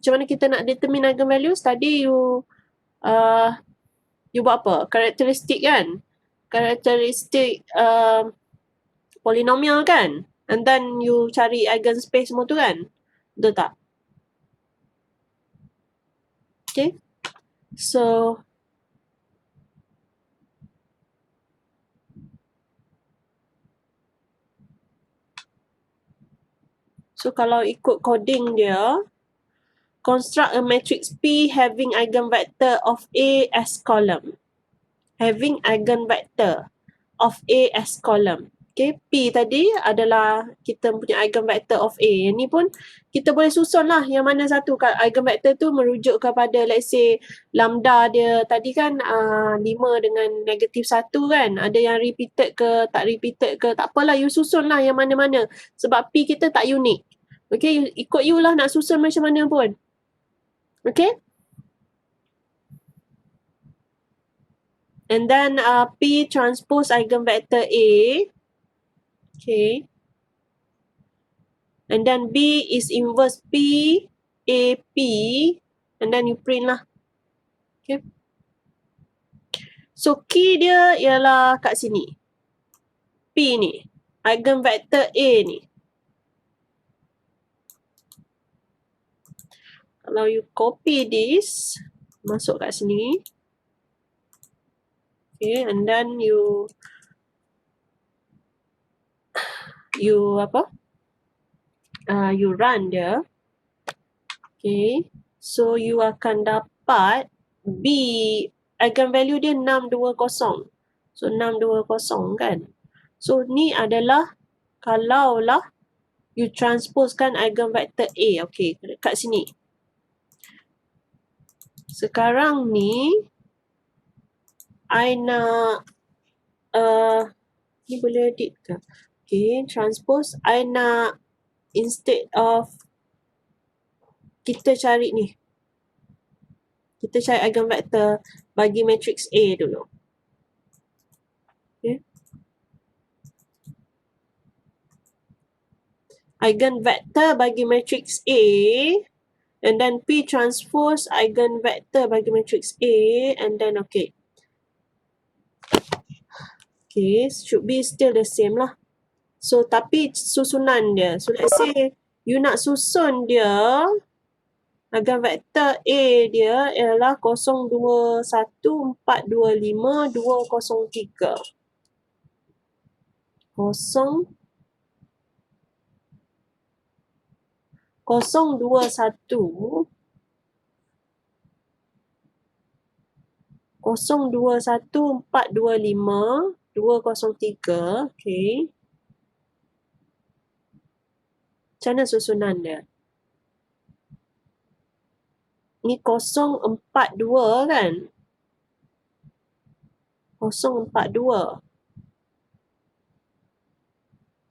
Macam mana kita nak determine eigenvalues? Tadi you buat apa? Karakteristik kan? Karakteristik polinomial kan? And then you cari eigenspace semua tu kan? Betul tak? Okay. So kalau ikut coding dia, construct a matrix P having eigenvector of A as column. Having eigenvector of A as column. Okay, P tadi adalah kita punya eigenvector of A. Yang ni pun kita boleh susun lah yang mana satu eigenvector tu merujuk kepada let's say lambda dia tadi kan 5 dengan negatif 1 kan. Ada yang repeated ke tak repeated ke, tak apalah, you susun lah yang mana-mana. Sebab P kita tak unik. Okay, ikut you lah nak susun macam mana pun. Okay. And then P transpose eigenvector A. Okay. And then B is inverse P, A, P. And then you print lah. Okay. So key dia ialah kat sini. P ni. Eigenvector A ni. Kalau you copy this, masuk kat sini. Okay, and then you run dia. Okay, so you akan dapat B, eigenvalue dia 620. So 620 kan. So ni adalah kalaulah you transposekan eigenvector A. Okay, kat sini. Sekarang ni I nak ni boleh edit ke? Okay, transpose. I nak instead of kita cari ni. Kita cari eigenvector bagi matrix A dulu. Okay. Eigenvector bagi matrix A. And then P transpose eigenvector bagi matrix A. And then okay. Okay, should be still the same lah. So, tapi susunan dia. So, let's say you nak susun dia, eigenvector A dia ialah 021 425 203. 021 425 203. Okay. Macam mana susunan dia? ni 042 kan? 042.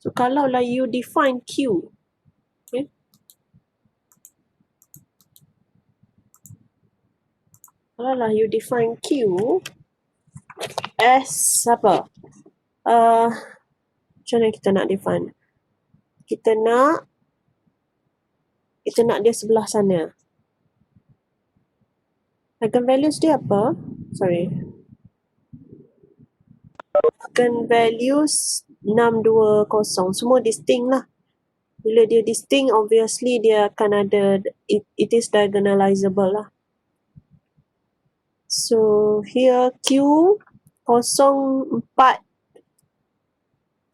So kalau lah you define Q, okay? Kalau lah you define Q as apa? Macam mana kita nak define? Kita nak dia sebelah sana. Eigenvalues dia apa? Sorry. Eigenvalues 620. Semua distinct lah. Bila dia distinct, obviously dia akan ada, it is diagonalizable lah. So here Q 04.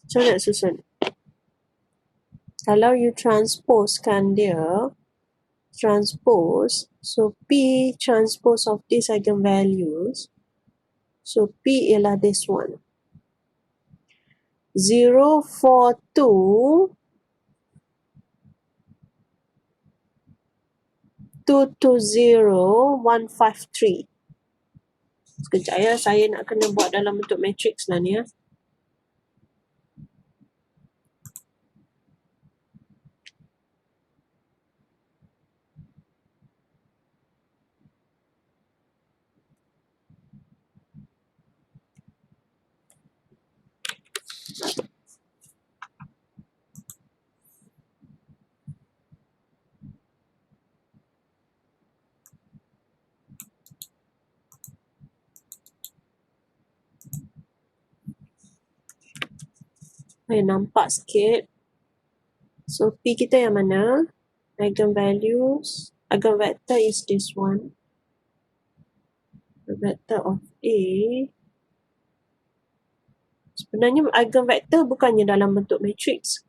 Macam mana nak susun? Kalau you transposekan dia, transpose, so P transpose of these eigenvalues, so P ialah this one. 042 220 153. Sekejap ya, saya nak kena buat dalam bentuk matrix lah ni ya. Nampak sikit. So P kita yang mana? Eigenvalues. Eigenvector is this one. The vector of A. Sebenarnya eigenvector bukannya dalam bentuk matrix.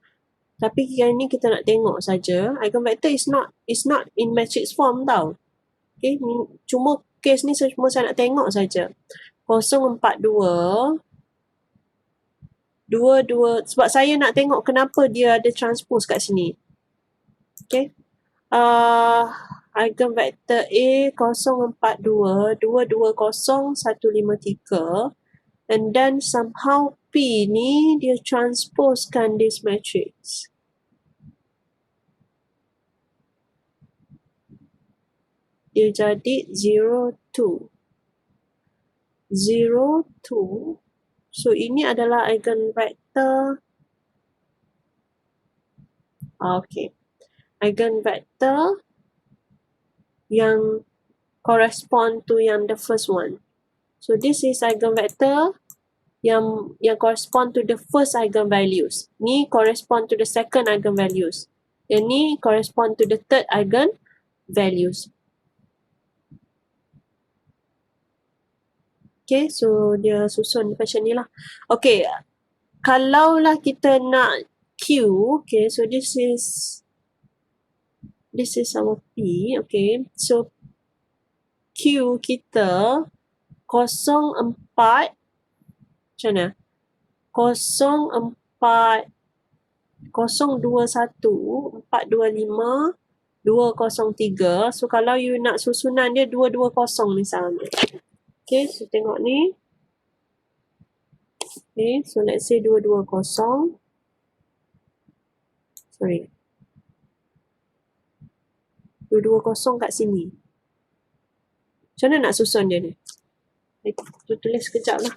Tapi yang ni kita nak tengok saja. Eigenvector is not in matrix form tau. Okay, cuma case ni cuma saya nak tengok saja. 042 22, sebab saya nak tengok kenapa dia ada transpose kat sini. Okay. Eigenvector A 042 220 153, and then somehow P ni dia transposekan this matrix. Dia jadi 02. So ini adalah eigenvector. Okay. Eigenvector yang correspond to yang the first one. So this is eigenvector yang correspond to the first eigenvalues. Ni correspond to the second eigenvalues. Yang ni correspond to the third eigenvalues. Okay, so dia susun macam ni lah. Okay, kalaulah kita nak Q, okay, so this is our P, okay. So Q kita 04, macam mana? 04 021 425 203. So kalau you nak susunan dia 220 misalnya. Okay, so tengok ni. Okay, so let's say 220. Sorry. 220 kat sini. Macam mana nak susun dia ni? Tulis sekejap lah.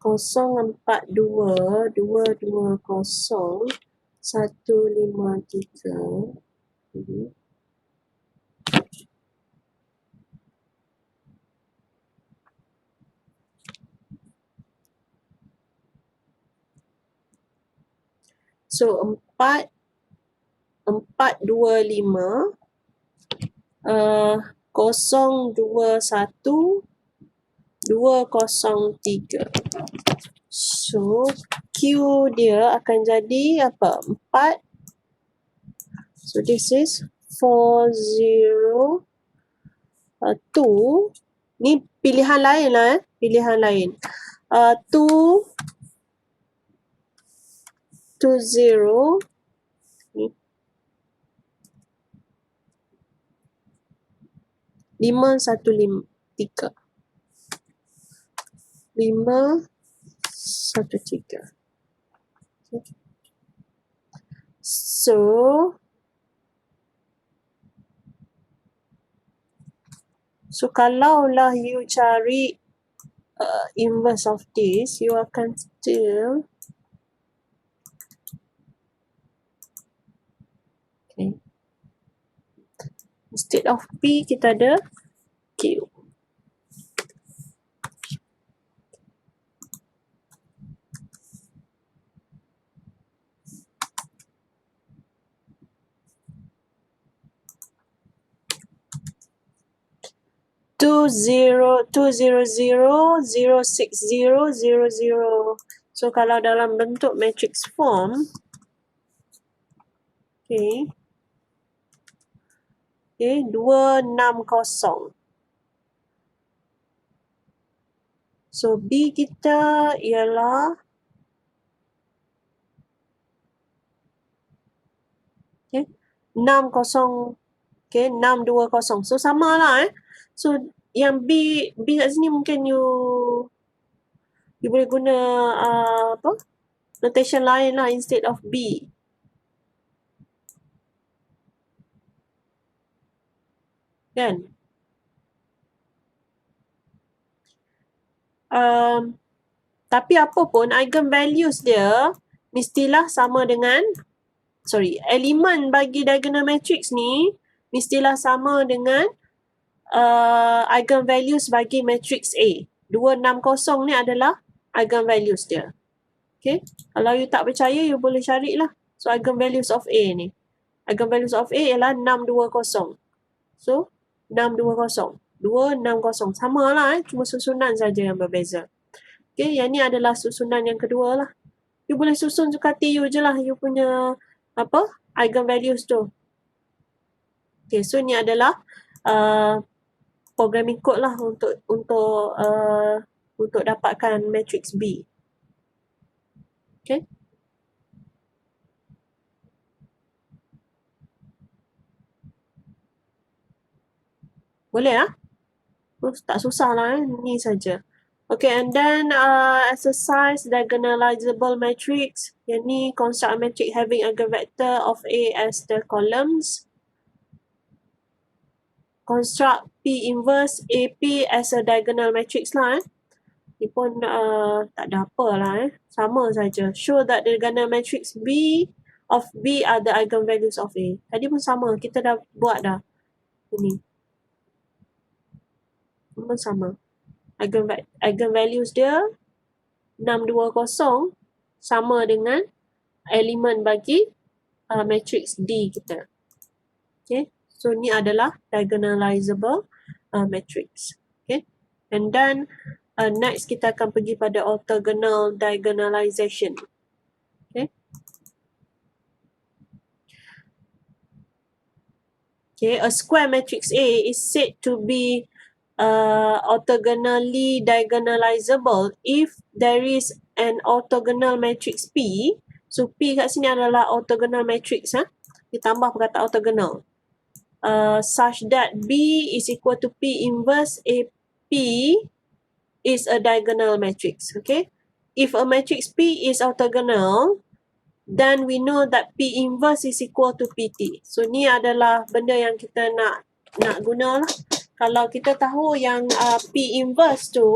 Kosong 42 220 153. So 425 021 203. So Q dia akan jadi apa? 4. So this is 40 2 ni pilihan lain lah pilihan lain. 2 to 0 ni 513 513. So kalaulah you cari inverse of this, you akan still okay. Instead of P kita ada Q. Two zero 060 060. So kalau dalam bentuk matrix form, okay, 260. So B kita ialah 60, 620. So sama lah So yang B kat sini mungkin you boleh guna notation lain lah instead of B. Kan? Tapi apa pun eigenvalues dia mestilah sama dengan elemen bagi diagonal matrix ni mestilah sama dengan eigenvalues bagi matrix A. 260 ni adalah eigenvalues dia. Okay. Kalau you tak percaya, you boleh carilah. So, eigenvalues of A ni. Eigenvalues of A ialah 620. So, 620. 260. Sama lah cuma susunan saja yang berbeza. Okay, yang ni adalah susunan yang kedua lah. You boleh susun suka hati you je lah. You punya eigenvalues tu. Okay, so ni adalah programming code lah untuk dapatkan matrix B. Okay. Boleh lah. Tak susah lah ni saja. Okay, and then exercise diagonalizable matrix. Yang ni construct a matrix having eigenvector of A as the columns. Construct P inverse AP as a diagonal matrix lah Ni pun tak ada apa lah Sama saja. Show that the diagonal matrix B of B are the eigenvalues of A. Tadi pun sama. Kita dah buat dah. Ini. Pun sama. Eigenvalues dia 620 sama dengan elemen bagi matrix D kita. Okay. So, ni adalah diagonalizable matrix. Okay. And then, next kita akan pergi pada orthogonal diagonalization. Okay. Okay, a square matrix A is said to be orthogonally diagonalizable if there is an orthogonal matrix P. So, P kat sini adalah orthogonal matrix. Ditambah perkataan orthogonal. Such that B is equal to P inverse AP is a diagonal matrix. Okay. If a matrix P is orthogonal, then we know that P inverse is equal to PT. So, ni adalah benda yang kita nak guna lah. Kalau kita tahu yang P inverse tu,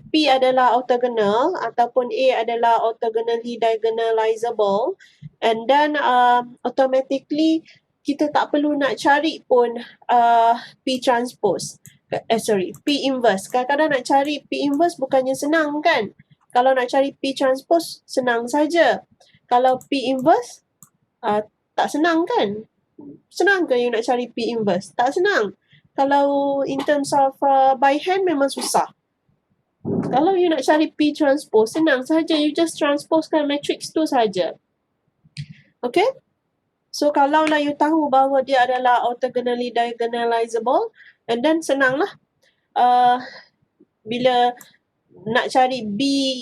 P adalah orthogonal ataupun A adalah orthogonally diagonalizable, and then automatically kita tak perlu nak cari pun P transpose. P inverse. Kadang-kadang nak cari P inverse bukannya senang kan? Kalau nak cari P transpose, senang saja. Kalau P inverse, tak senang kan? Senang ke you nak cari P inverse? Tak senang. Kalau in terms of by hand memang susah. Kalau you nak cari P transpose, senang saja. You just transposekan matrix tu saja. Okay? So, kalau lah you tahu bahawa dia adalah orthogonally diagonalizable, And then senang lah. Bila nak cari B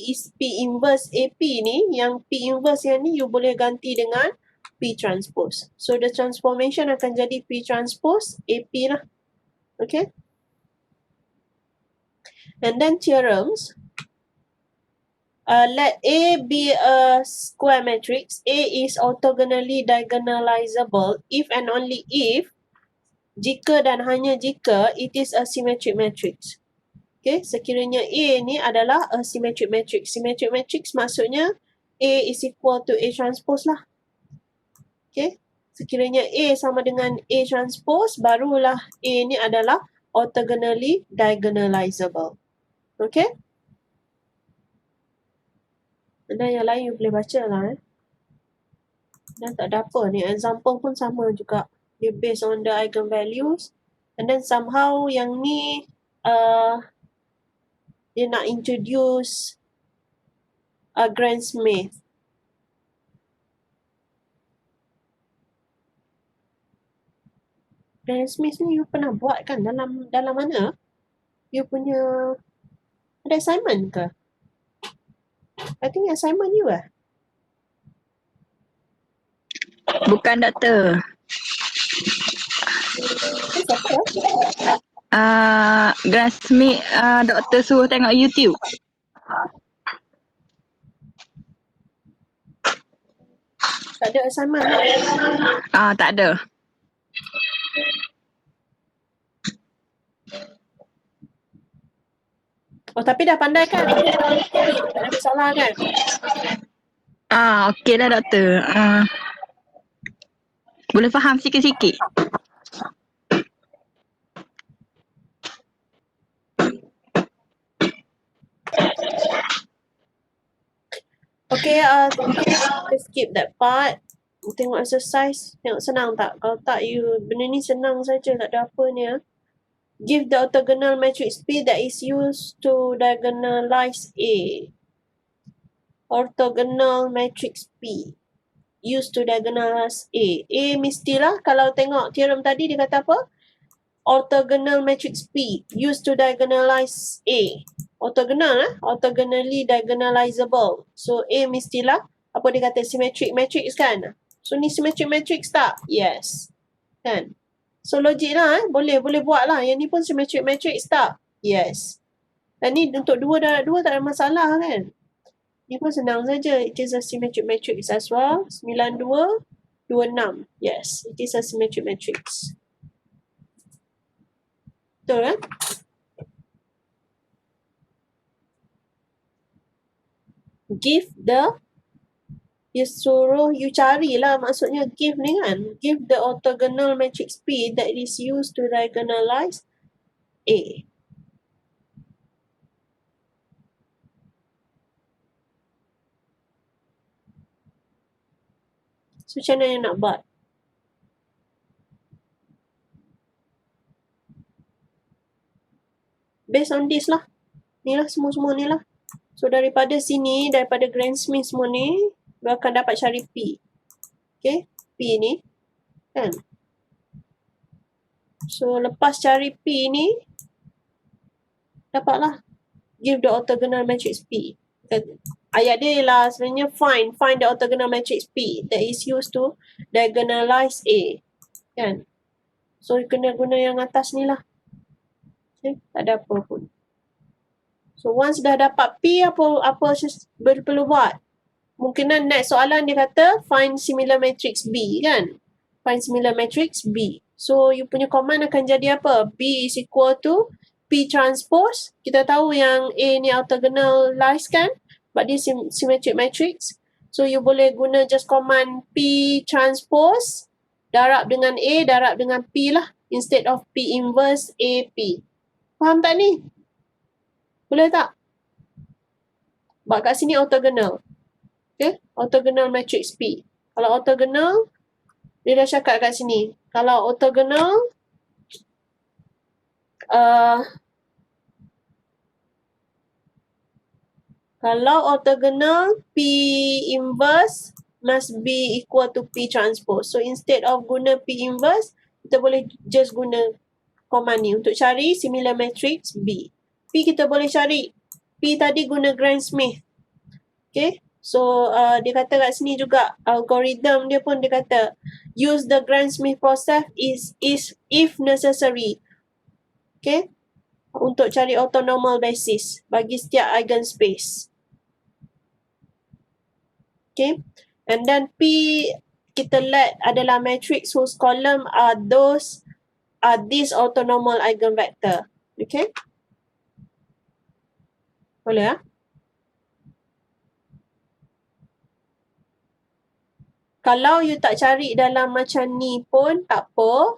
is P inverse AP ni, yang P inverse yang ni you boleh ganti dengan P transpose. So the transformation akan jadi P transpose AP lah. Okay. And then theorems. Let A be a square matrix. A is orthogonally diagonalizable if and only if, jika dan hanya jika, it is a symmetric matrix. Okay, sekiranya A ni adalah a symmetric matrix. Symmetric matrix maksudnya A is equal to A transpose lah. Okay, sekiranya A sama dengan A transpose, barulah A ni adalah orthogonally diagonalizable. Okay. Dan yang lain you boleh baca lah. Dan tak ada apa ni. Example pun sama juga. Dia based on the eigenvalues. And then somehow yang ni dia nak introduce Gram-Smith. Gram-Smith ni you pernah buat kan dalam mana? You punya ada assignment ke? I think assignment you lah. Bukan doktor. Gram-Smith doktor suruh tengok YouTube. Tak ada assignment lah. Tak ada. Oh, tapi dah pandai kan? Tak ada masalah kan? Okey lah doktor. Boleh faham sikit-sikit. Okay, kita skip that part. Tengok exercise. Tengok senang tak? Kalau tak, benda ni senang saja. Tak ada apa ni. Give the orthogonal matrix P that is used to diagonalize A. Orthogonal matrix P used to diagonalize A. A mestilah, kalau tengok theorem tadi dia kata apa? Orthogonal matrix P used to diagonalize A. Orthogonal orthogonally diagonalizable. So A mestilah, apa dia kata, symmetric matrix kan? So ni symmetric matrix tak? Yes. Kan? So logik lah boleh buat lah. Yang ni pun symmetric matrix tak? Yes. Dan ni untuk dua tak ada masalah kan? Ni pun senang saja. It is a symmetric matrix as well. 9, 2, 2, 6. Yes, it is a symmetric matrix. Betul kan? Give the, you carilah maksudnya give ni kan. Give the orthogonal matrix P that is used to diagonalize A. So macam mana yang nak buat? Based on this lah. Ni lah semua ni lah. So daripada sini, daripada Gram-Smith semua ni, you akan dapat cari P. Okay, P ni. Kan? So lepas cari P ni, dapatlah. Give the orthogonal matrix P. Ayat dia ialah sebenarnya find the orthogonal matrix P that is used to diagonalize A. Kan? So kena guna yang atas ni lah. Okay, tak ada apa pun. So once dah dapat P, apa perlu buat? Mungkinan next soalan dia kata find similar matrix B kan? Find similar matrix B. So you punya command akan jadi apa? B is equal to P transpose. Kita tahu yang A ni orthogonalize kan? But this symmetric matrix. So you boleh guna just command P transpose. Darab dengan A, darab dengan P lah. Instead of P inverse AP. Faham tak ni? Boleh tak? Sebab kat sini orthogonal. Okay? Orthogonal matrix P. Kalau orthogonal, dia dah cakap kat sini. Kalau orthogonal, P inverse must be equal to P transpose. So instead of guna P inverse, kita boleh just guna command ni untuk cari similar matrix B. P kita boleh cari. P tadi guna Gram-Smith. Okay. So dia kata kat sini juga algorithm dia pun dia kata use the Gram-Smith process is if necessary. Okay. Untuk cari orthonormal basis bagi setiap eigenspace. Okay. And then P kita let adalah matrix whose column are these orthonormal eigenvector. Okay. Boleh ya? Kalau you tak cari dalam macam ni pun tak apa.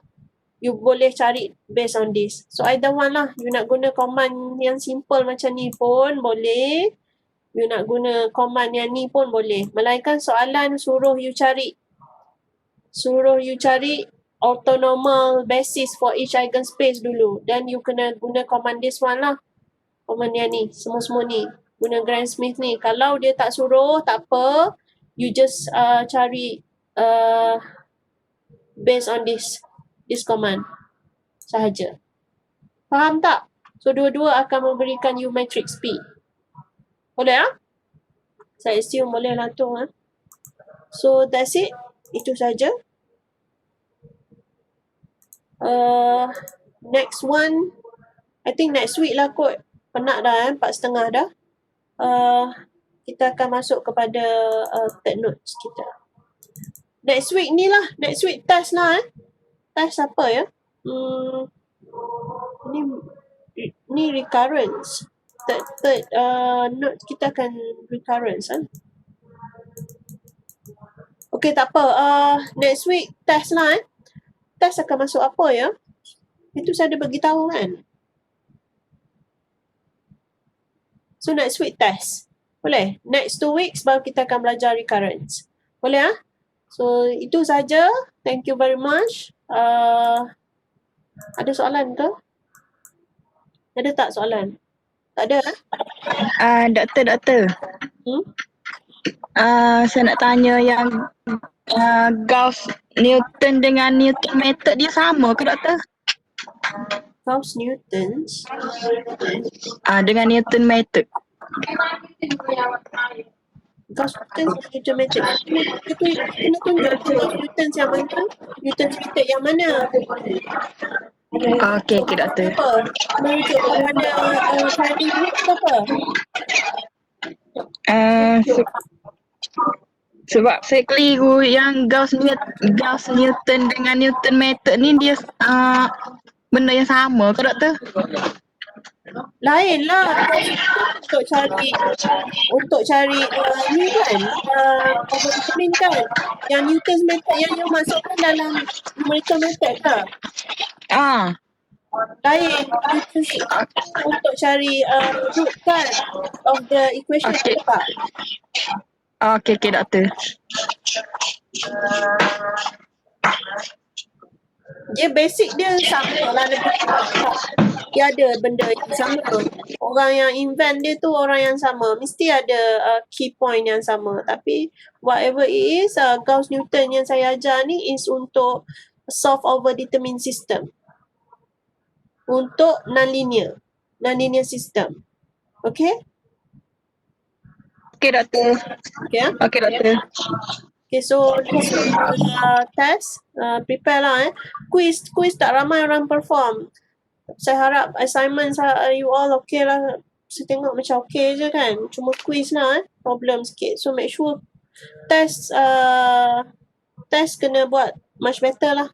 You boleh cari based on this. So either one lah. You nak guna command yang simple macam ni pun boleh. You nak guna command yang ni pun boleh. Melainkan soalan suruh you cari orthonormal basis for each eigenspace dulu. Then you kena guna command this one lah. Command yang ni. Semua-semua ni. Guna Gram-Smith ni. Kalau dia tak suruh, tak apa. You just cari based on this command sahaja. Faham tak? So dua-dua akan memberikan you matrix P. Boleh Saya assume boleh lah tu So that's it. Itu saja. Next one, I think next week lah kot. Penat dah 4:30 dah. Kita akan masuk kepada third notes kita. Next week ni lah. Next week test lah Test apa ya? Ni recurrence. Third note kita akan recurrence Okay, tak apa. Next week test lah Test akan masuk apa ya? Itu saya ada bagi tahu kan. So next week test. Boleh? Next 2 weeks baru kita akan belajar recurrence. Boleh So itu saja. Thank you very much. Ada soalan ke? Ada tak soalan? Tak ada Doktor. Saya nak tanya yang Gauss Newton dengan Newton method dia sama ke doktor? Gauss-Newtons. Dengan Newton method. Gauss-Newtons dan Newton method. Kita kena tunjuk Gauss-Newtons yang mana? Newton's method yang mana? Okey doktor. Apa? Merujuk kepada Faraday group ke apa? Sebab saya keliru yang Gauss Newton dengan Newton method ni dia benda yang sama ke doktor? Lain lah. Untuk cari ni kan, determine kan. Yang Newton's method yang you masukkan dalam numerical method lah. Lain. Untuk cari root kan of the equation Okay. tak? Okey doktor. Dia basic dia sama lah. Dia ada benda yang sama. Orang yang invent dia tu orang yang sama. Mesti ada key point yang sama. Tapi whatever it is, Gauss-Newton yang saya ajar ni is untuk solve over determined system. Untuk non-linear system. Okay? Okey doktor. Okay. Okey doktor. Okay, so this test, prepare lah Quiz tak ramai orang perform. Saya harap assignment you all okay lah. Saya tengok macam okay je kan. Cuma quiz lah problem sikit. So make sure test kena buat much better lah.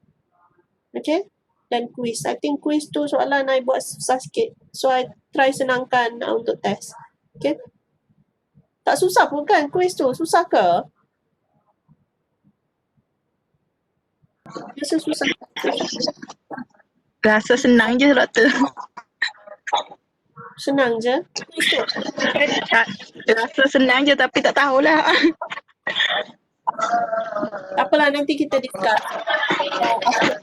Okay? Dan quiz. I think quiz tu soalan I buat susah sikit. So I try senangkan untuk test. Okay? Tak susah pun kan quiz tu? Susah ke? Biasa susah. Rasa senang je doktor. Senang je. Rasa senang je tapi tak tahulah. Tak apalah, nanti kita discuss.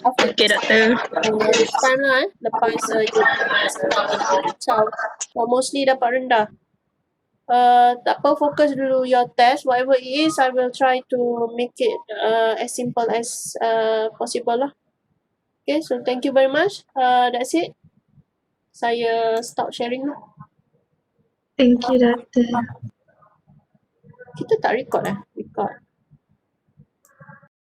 Okey doktor. Next time lah lepas ciao. Mostly dapat rendah. Tak apa, fokus dulu your test. Whatever it is, I will try to make it as simple as possible lah. Okay, so thank you very much. That's it. Saya stop sharing lah. Thank you, Doktor. Kita tak record